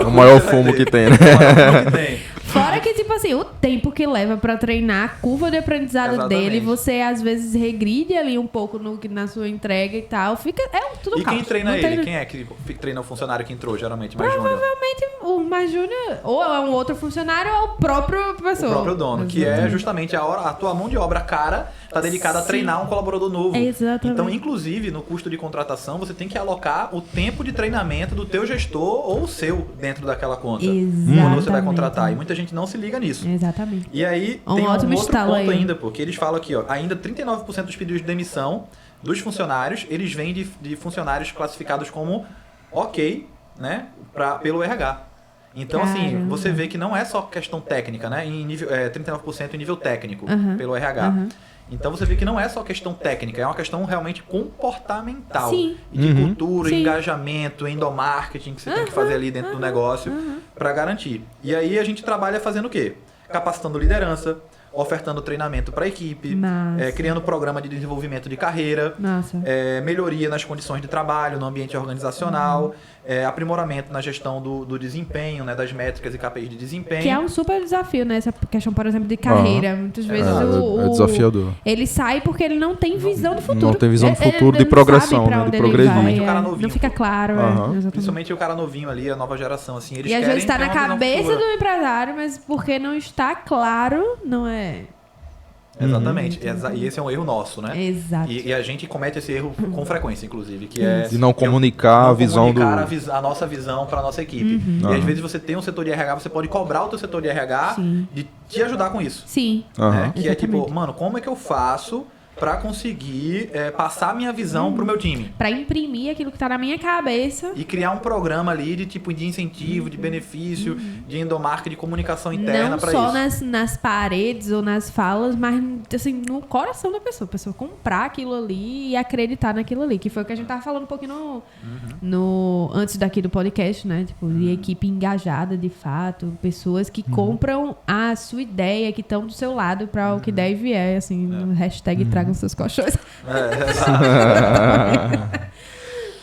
O maior fumo que tem, né? É o maior fumo que tem. Fora que, tipo assim, o tempo que leva pra treinar, a curva de aprendizado Exatamente. dele, você às vezes regride ali um pouco na sua entrega e tal. Fica, tudo E caos. quem treina Não ele? tem- Quem é que treina o funcionário que entrou, geralmente, mais júnior? Provavelmente o mais júnior, ou é um outro funcionário, ou é o próprio pessoa. O próprio dono, que é justamente a tua mão de obra cara tá dedicada a Sim. treinar um colaborador novo. Exatamente. Então, inclusive, no custo de contratação, você tem que alocar o tempo de treinamento do teu gestor ou o seu dentro daquela conta. Quando você vai contratar. E muita gente não se liga nisso. Exatamente. E aí, Um tem um ótimo outro estalo ponto aí. ainda, porque eles falam aqui, ó, ainda 39% dos pedidos de demissão dos funcionários, eles vêm de funcionários classificados como ok, né, pelo RH. Então, assim, Caramba. você vê que não é só questão técnica, né, 39% em nível técnico, Aham. pelo RH. Aham. Então você vê que não é só questão técnica, é uma questão realmente comportamental. Sim. E de cultura, Sim. engajamento, endomarketing que você tem que fazer ali dentro do negócio para garantir. E aí a gente trabalha fazendo o quê? Capacitando liderança, ofertando treinamento para a equipe, Massa. criando programa de desenvolvimento de carreira, Nossa. melhoria nas condições de trabalho, no ambiente organizacional, aprimoramento na gestão do desempenho, né, das métricas e KPIs de desempenho. Que é um super desafio, né? Essa questão, por exemplo, de carreira. Muitas vezes É desafiador. ele sai porque ele não tem visão de futuro. Não tem visão de futuro, Ele de não progressão, sabe pra né? De onde ele progredir. vai, Principalmente o cara novinho. Não fica claro. Aham. Exatamente. Principalmente o cara novinho ali, a nova geração, assim, eles E às querem vezes tá ter na uma visão cabeça futura. do empresário, mas porque não está claro, não é. Exatamente. E esse é um erro nosso, né? Exato. E a gente comete esse erro com frequência, inclusive, que é De não que é comunicar não a visão comunicar do... a nossa visão para a nossa equipe. E às vezes você tem um setor de RH, você pode cobrar o teu setor de RH Sim. de te ajudar com isso. Sim. Aham. Né? Que é tipo, Exatamente. mano, como é que eu faço para conseguir passar minha visão pro meu time? Pra imprimir aquilo que tá na minha cabeça. E criar um programa ali de tipo de incentivo, de benefício, de endomarca, de comunicação interna Não para só isso. nas paredes ou nas falas, mas assim, no coração da pessoa. A pessoa comprar aquilo ali e acreditar naquilo ali. Que foi o que a gente tava falando um pouquinho antes daqui do podcast, né? Tipo, de equipe engajada de fato. Pessoas que compram a sua ideia, que estão do seu lado para o que der e vier. Assim, no hashtag tragam seus colchões.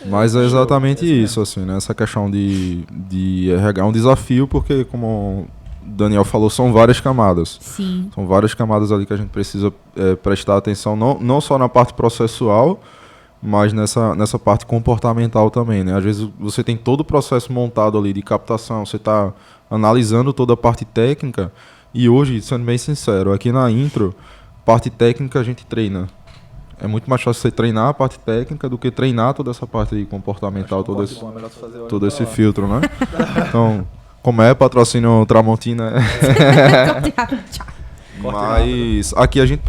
Mas é exatamente isso, assim, né? Essa questão de RH é um desafio, porque, como o Daniel falou, são várias camadas. Sim. São várias camadas ali que a gente precisa prestar atenção, não só na parte processual, mas nessa parte comportamental também, né? Às vezes você tem todo o processo montado ali de captação, você está analisando toda a parte técnica, e hoje, sendo bem sincero, aqui na Intro, parte técnica a gente treina. É muito mais fácil você treinar a parte técnica do que treinar toda essa parte aí comportamental, todo esse filtro, né? Então, como é patrocínio Tramontina, mas aqui a gente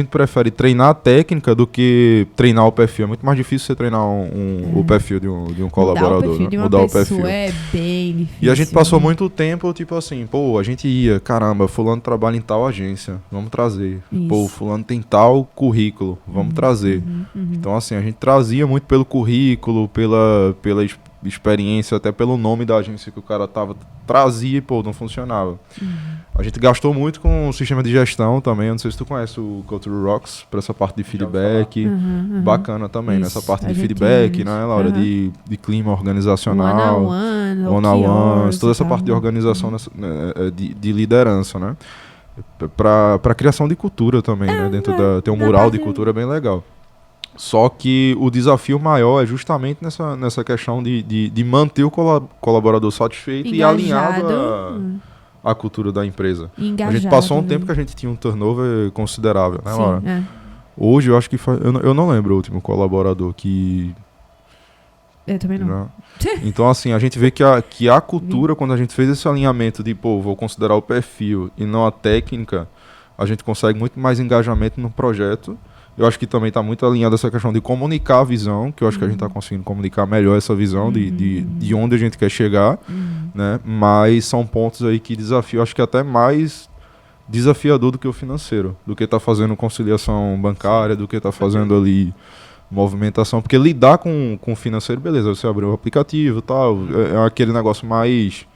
prefere treinar a técnica do que treinar o perfil. É muito mais difícil você treinar o perfil de um colaborador, Mudar o perfil né? de uma Mudar o pessoa perfil. é bem difícil. E a gente passou muito tempo, tipo assim, pô, a gente ia, caramba, fulano trabalha em tal agência, vamos trazer. Isso. Pô, fulano tem tal currículo, vamos trazer. Então, assim, a gente trazia muito pelo currículo, pela experiência, até pelo nome da agência que o cara trazia e, pô, não funcionava. A gente gastou muito com o sistema de gestão também, eu não sei se tu conhece o Culture Rocks, para essa parte de feedback, bacana também, nessa Isso, parte a de gente feedback, tinha né, isso. Laura, de clima organizacional, One-on-one, toda essa parte de organização, de liderança, né, para criação de cultura também, né, tem um mural de cultura bem legal. Só que o desafio maior é justamente nessa questão de manter o colaborador satisfeito e alinhado à cultura da empresa. Engajado, A gente passou um né? tempo que a gente tinha um turnover considerável, né, Sim, Laura? é. Hoje eu acho que eu não lembro o último colaborador que... Eu também não. né? Então, assim, a gente vê que a cultura, quando a gente fez esse alinhamento de, pô, vou considerar o perfil e não a técnica, a gente consegue muito mais engajamento no projeto. Eu acho que também está muito alinhado essa questão de comunicar a visão, que eu acho que a gente está conseguindo comunicar melhor essa visão de onde a gente quer chegar, né? Mas são pontos aí que desafiam, acho que até mais desafiador do que o financeiro, do que tá fazendo conciliação bancária, do que tá fazendo ali movimentação, porque lidar com o financeiro, beleza, você abriu o aplicativo e tal, é aquele negócio mais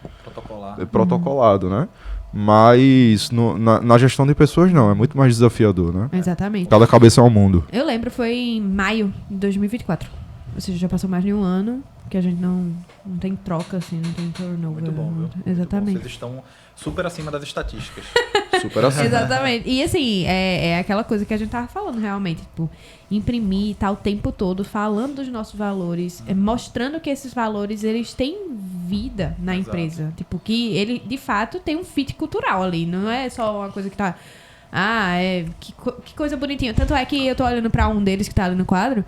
protocolado, né? Mas na gestão de pessoas não, é muito mais desafiador, né? Exatamente. Cada cabeça é um mundo. Eu lembro, foi em maio de 2024. Ou seja, já passou mais de um ano que a gente não tem troca, assim, não tem turnover. Muito bom, viu? Exatamente. Muito bom. Vocês estão super acima das estatísticas. Super assim. Exatamente. E assim, é aquela coisa que a gente tava falando realmente, tipo, imprimir, tá o tempo todo falando dos nossos valores, mostrando que esses valores, eles têm vida na empresa. Tipo, que ele, de fato, tem um fit cultural ali. Não é só uma coisa que tá... que coisa bonitinha. Tanto é que eu tô olhando pra um deles que tá ali no quadro,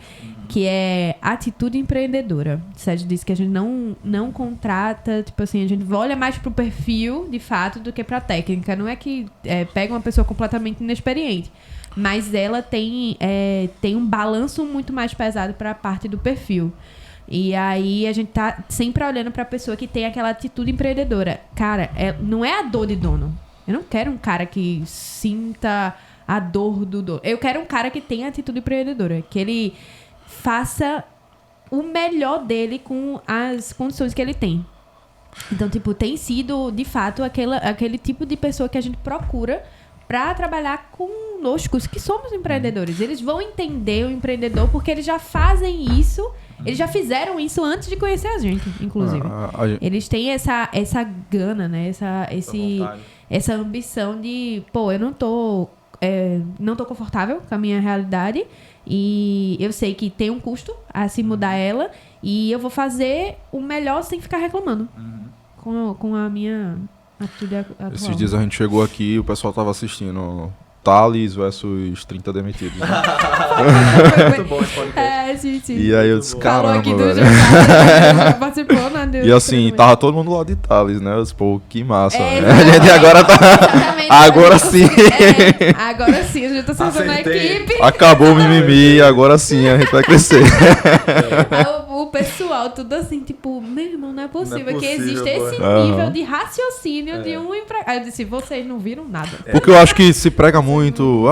que é atitude empreendedora. O Sérgio disse que a gente não contrata, tipo assim, a gente olha mais pro perfil, de fato, do que pra técnica. Não é que pega uma pessoa completamente inexperiente, mas ela tem um balanço muito mais pesado pra parte do perfil. E aí a gente tá sempre olhando pra pessoa que tem aquela atitude empreendedora. Cara, não é a dor de dono. Eu não quero um cara que sinta a dor do dono. Eu quero um cara que tenha atitude empreendedora. Que ele faça o melhor dele com as condições que ele tem. Então, tipo, tem sido, de fato, aquele tipo de pessoa que a gente procura para trabalhar conosco, que somos empreendedores. Eles vão entender o empreendedor porque eles já fazem isso, eles já fizeram isso antes de conhecer a gente, inclusive. Eles têm essa gana, né? Essa ambição de, eu não tô confortável com a minha realidade e eu sei que tem um custo a se mudar ela e eu vou fazer o melhor sem ficar reclamando com a minha atitude atual. Esses dias a gente chegou aqui e o pessoal tava assistindo Thales versus 30 demitidos. Né? Muito bom esse podcast. Sim. E aí eu disse, caramba, aqui velho. já participou, né? E assim, tava todo mundo lá de Thales, né? Eu disse, que massa. Né? Exatamente. A gente agora tá... Agora sim. Agora sim, a gente tá sendo uma equipe. Acabou o mimimi, agora sim a gente vai crescer. O pessoal, tudo assim, tipo, meu irmão, não é possível que existe pô. esse nível de raciocínio de um empregado. Aí eu disse, vocês não viram nada. Porque eu acho que se prega muito,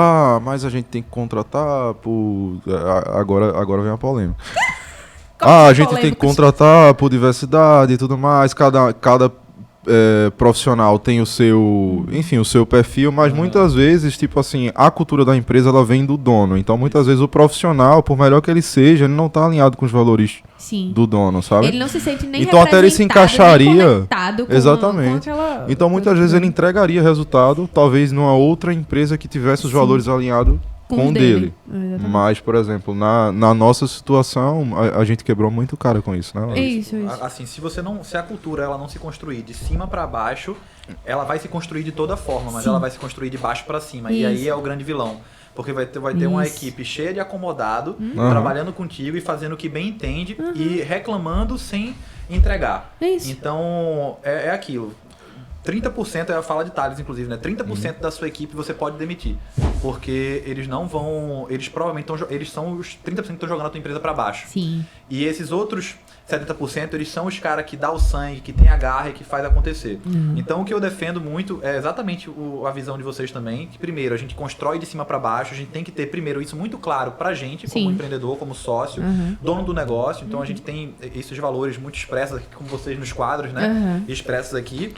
mas a gente tem que contratar por... Agora vem a polêmica. A gente tem que contratar por diversidade e tudo mais, cada profissional tem o seu, enfim, o seu perfil, mas muitas vezes, tipo assim, a cultura da empresa, ela vem do dono. Então, muitas vezes, o profissional, por melhor que ele seja, ele não está alinhado com os valores do dono, sabe? Ele não se sente nem então, até ele se encaixaria... Exatamente. Então, muitas vezes, ele entregaria resultado, talvez, numa outra empresa que tivesse os valores alinhados com o dele. Mas, por exemplo, na nossa situação, a gente quebrou muito cara com isso, né? Isso. Assim, se a cultura ela não se construir de cima para baixo, ela vai se construir de toda forma, mas ela vai se construir de baixo para cima. Isso. E aí é o grande vilão. Porque vai ter uma equipe cheia de acomodado, trabalhando contigo e fazendo o que bem entende e reclamando sem entregar. Isso. Então, é aquilo. 30%, eu falo de Thales, inclusive, né? 30% da sua equipe você pode demitir. Porque eles não vão... Eles provavelmente eles são os 30% que estão jogando a tua empresa para baixo. Sim. E esses outros 70%, eles são os caras que dão o sangue, que tem a garra e que faz acontecer. Então, o que eu defendo muito é exatamente a visão de vocês também. Que, primeiro, a gente constrói de cima para baixo. A gente tem que ter, primeiro, isso muito claro pra gente, como empreendedor, como sócio, dono do negócio. Então, a gente tem esses valores muito expressos aqui, como vocês nos quadros, né? Expressos aqui.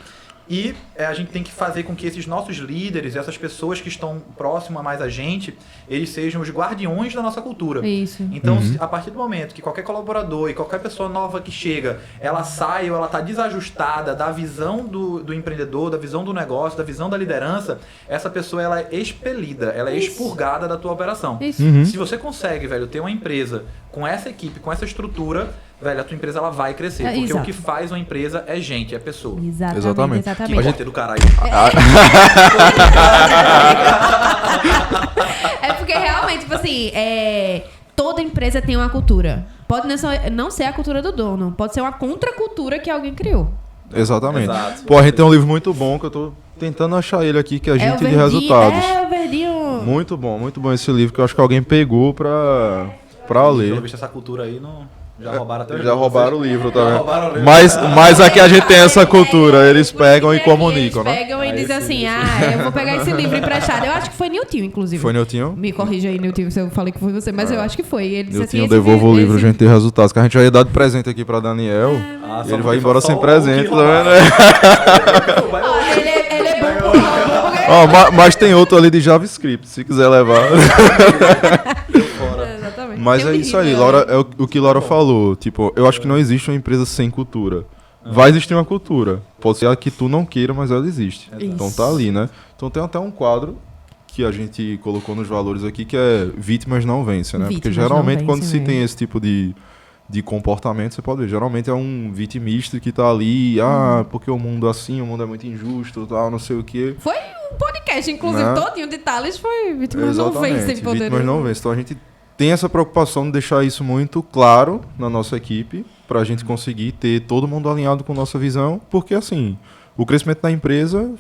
E a gente tem que fazer com que esses nossos líderes, essas pessoas que estão próximas mais a gente, eles sejam os guardiões da nossa cultura. Isso. Então, a partir do momento que qualquer colaborador e qualquer pessoa nova que chega, ela sai ou ela está desajustada da visão do empreendedor, da visão do negócio, da visão da liderança, essa pessoa ela é expelida, ela é expurgada da tua operação. Se você consegue, velho, ter uma empresa com essa equipe, com essa estrutura, velho, a tua empresa ela vai crescer. Porque o que faz uma empresa é gente, é pessoa. Exatamente. Que pode do caralho. É porque realmente, tipo assim, toda empresa tem uma cultura. Pode não ser a cultura do dono, pode ser uma contracultura que alguém criou. Exatamente. Exato. Pô, a gente tem um livro muito bom que eu tô tentando achar ele aqui, que é Agente de Resultados. O Verdinho. Muito bom esse livro, que eu acho que alguém pegou pra ler. Pelo visto, essa cultura aí não... Já roubaram até o livro. Já roubaram o livro Já também. roubaram o livro. Mas aqui a gente tem essa cultura, eles pegam e comunicam, Eles né? pegam e dizem assim, eu vou pegar esse livro emprestado. Eu acho que foi Niltinho, inclusive. Foi, Niltinho? Me corrija aí, Niltinho, se eu falei que foi você, mas eu acho que foi. Ele disse assim, Niltinho, esse devolva o livro, esse- gente, tem resultados. Que a gente já ia dar de presente aqui pra Daniel. Ah, E só ele vai porque embora só sem o presente, que tá vendo? Ó, ele é bom por roubo. Ó, mas tem outro ali de JavaScript, se quiser levar. Exatamente. Mas Tem um é isso aí, livro, Laura, é o que Laura falou. Tipo, eu acho que não existe uma empresa sem cultura. Vai existir uma cultura. Pode ser a que tu não queira, mas ela existe. Isso. Então tá ali, né? Então tem até um quadro que a gente colocou nos valores aqui, que é vítimas não vencem, né? Porque Vítimas geralmente não quando vencem, se tem esse tipo de comportamento, você pode ver, geralmente é um vitimista que tá ali, porque o mundo é assim, o mundo é muito injusto, tal, não sei o quê. Foi um podcast, inclusive, Né? todinho de Thales foi Vítimas Não Vencem. Vítimas não vencem. Então a gente tem essa preocupação de deixar isso muito claro na nossa equipe, para a gente conseguir ter todo mundo alinhado com nossa visão, porque assim, o crescimento da empresa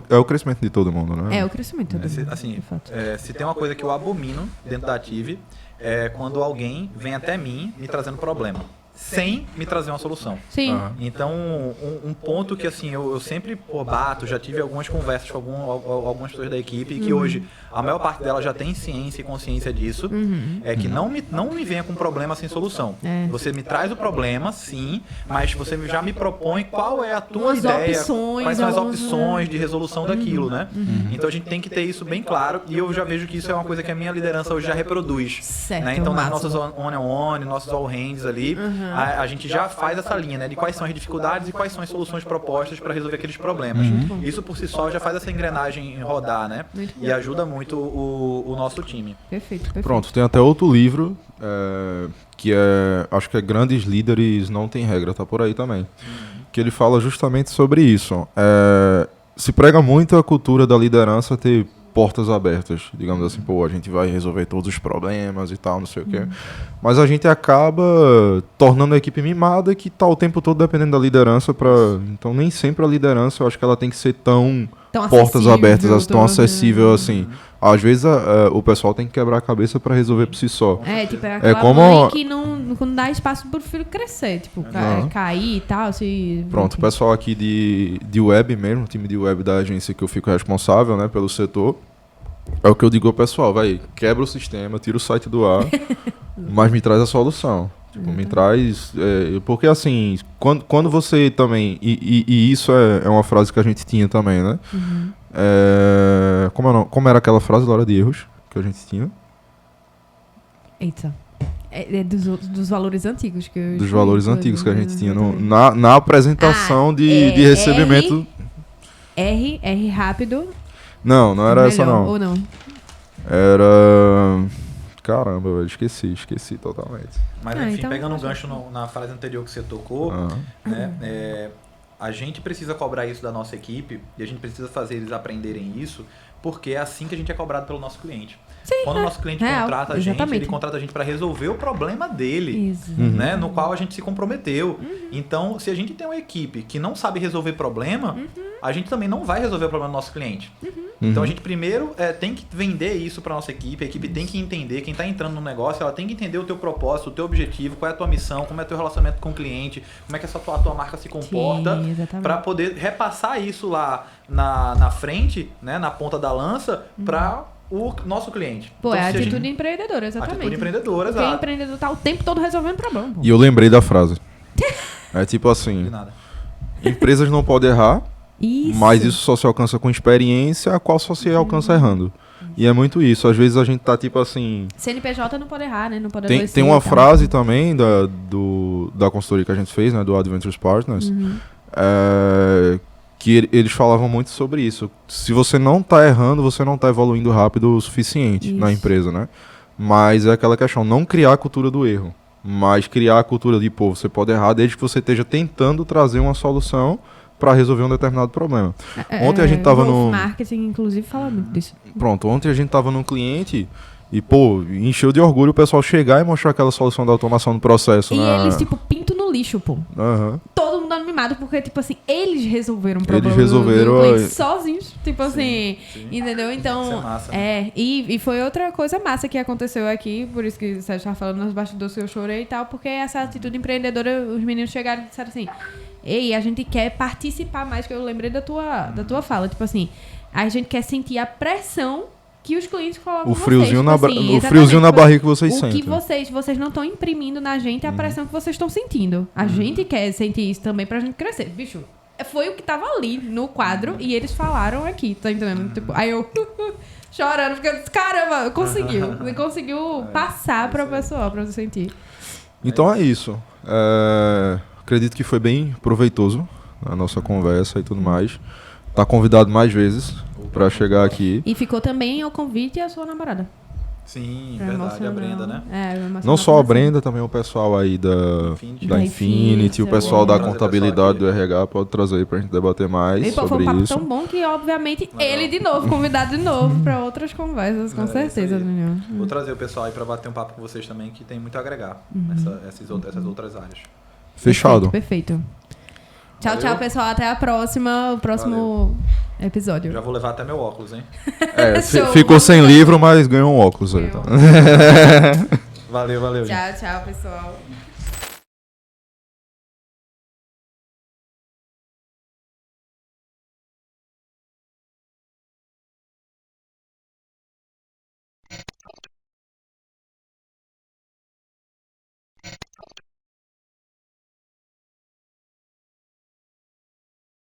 é o crescimento de todo mundo, né? É, o crescimento do mundo, Assim, de fato. se tem uma coisa que eu abomino dentro da Ative, é quando alguém vem até mim me trazendo problema, sem me trazer uma solução. Sim. Ah. Então, um ponto que assim, eu sempre bato, já tive algumas conversas com algumas pessoas da equipe, e que hoje a maior parte delas já tem ciência e consciência disso, é que não me venha com problema sem solução. É. Você me traz o problema, sim, mas você já me propõe qual é a tua Umas ideia, opções, quais são as algumas, opções de resolução daquilo, né? Então a gente tem que ter isso bem claro, e eu já vejo que isso é uma coisa que a minha liderança hoje já reproduz. Certo, Né? Então, nas massa. nossas on-on, nossos all-hands ali, a gente já faz essa linha, né? De quais são as dificuldades e quais são as soluções propostas para resolver aqueles problemas. Isso por si só já faz essa engrenagem rodar, né? Muito E ajuda muito o nosso time. Perfeito. Pronto, tem até outro livro, que acho que é Grandes Líderes Não Tem Regra, tá por aí também. Que ele fala justamente sobre isso. Se prega muito a cultura da liderança ter portas abertas, digamos assim, pô, a gente vai resolver todos os problemas e tal, não sei o quê. Mas a gente acaba tornando a equipe mimada que tá o tempo todo dependendo da liderança então nem sempre a liderança, eu acho que ela tem que ser tão portas abertas, tão acessível assim. Às vezes o pessoal tem que quebrar a cabeça para resolver por si só. Tipo, é aquela como- mãe que não dá espaço pro filho crescer, tipo, cair e tal, se... Pronto, o pessoal aqui de web mesmo, o time de web da agência que eu fico responsável, né, pelo setor, é o que eu digo ao pessoal, vai, quebra o sistema, tira o site do ar, mas me traz a solução. Tipo, me traz... porque assim, quando você também... E isso é uma frase que a gente tinha também, né? Como era aquela frase, Laura, de erros que a gente tinha? Eita. É dos valores antigos que eu... Dos valores antigos que a gente tinha na apresentação de recebimento... R rápido. Não era essa melhor, não. Ou não? Era... Caramba, velho, esqueci totalmente. Mas enfim, então pegando um tá gancho na frase anterior que você tocou, né, a gente precisa cobrar isso da nossa equipe e a gente precisa fazer eles aprenderem isso, porque é assim que a gente é cobrado pelo nosso cliente. Quando o nosso cliente real, contrata a gente, exatamente. ele contrata a gente para resolver o problema dele, Isso. né, no qual a gente se comprometeu. Então, se a gente tem uma equipe que não sabe resolver problema, a gente também não vai resolver o problema do nosso cliente. Então a gente primeiro tem que vender isso para nossa equipe, a equipe tem que entender, quem está entrando no negócio, ela tem que entender o teu propósito, o teu objetivo, qual é a tua missão, como é o teu relacionamento com o cliente, como é que a tua marca se comporta, para poder repassar isso lá na frente, né, na ponta da lança, para o nosso cliente. Pô, Então, é a se a atitude gente- empreendedora, exatamente. Atitude empreendedora, Porque o exato. empreendedor tá o tempo todo resolvendo problema. Pô. E eu lembrei da frase. É tipo assim, De nada. empresas não podem errar, Isso. mas isso só se alcança com experiência, a qual só se alcança errando. E é muito isso. Às vezes a gente tá tipo assim... CNPJ não pode errar, né? Não pode Tem adoecer uma e tal. frase também da consultoria que a gente fez, né, do Adventures Partners, que eles falavam muito sobre isso. Se você não tá errando, você não tá evoluindo rápido o suficiente na Isso. empresa, né? Mas é aquela questão, não criar a cultura do erro, mas criar a cultura de, pô, você pode errar desde que você esteja tentando trazer uma solução para resolver um determinado problema. Ontem a gente tava Growth no... marketing, inclusive, fala muito disso. Pronto, ontem a gente tava num cliente E, pô, encheu de orgulho o pessoal chegar e mostrar aquela solução da automação do processo. E eles, tipo, pinto no lixo, pô. Aham. Todo mundo animado, porque, tipo assim, eles resolveram o problema resolveram do cliente sozinhos. Tipo assim, sim. entendeu? Então, Isso é massa, né? e foi outra coisa massa que aconteceu aqui, por isso que o Sérgio tava falando nos bastidores que eu chorei e tal, porque essa atitude empreendedora, os meninos chegaram e disseram assim, ei, a gente quer participar mais, que eu lembrei da tua fala, tipo assim, a gente quer sentir a pressão que os clientes colocam O friozinho, vocês, tipo assim, o friozinho na exatamente, barriga que vocês o sentem. que vocês não estão imprimindo na gente é a pressão que vocês estão sentindo. A gente quer sentir isso também pra gente crescer. Bicho, foi o que tava ali no quadro e eles falaram aqui, tá entendendo? Tipo, aí eu chorando, porque eu disse, caramba, conseguiu passar pra pessoa, pra você sentir. Então é isso. Acredito que foi bem proveitoso a nossa conversa e tudo mais. Tá convidado mais vezes pra chegar aqui. E ficou também ao convite a sua namorada. Sim, Pra verdade, a emocionar. Brenda, né? Não só a Brenda, também o pessoal aí da Infinity, o pessoal da Trazer contabilidade pessoal do RH pode trazer aí pra gente debater mais E, pô, foi sobre um papo isso. tão bom que, obviamente, ele de novo, convidado de novo pra outras conversas, com certeza, isso aí. Daniel. Vou trazer o pessoal aí pra bater um papo com vocês também, que tem muito a agregar essas outras áreas. Fechado. Perfeito. Tchau, Valeu. tchau, pessoal. Até a próxima. O próximo episódio. Já vou levar até meu óculos, hein? Show. Ficou sem livro, mas ganhou um óculos aí. Tá? Valeu, gente. Tchau, tchau, pessoal.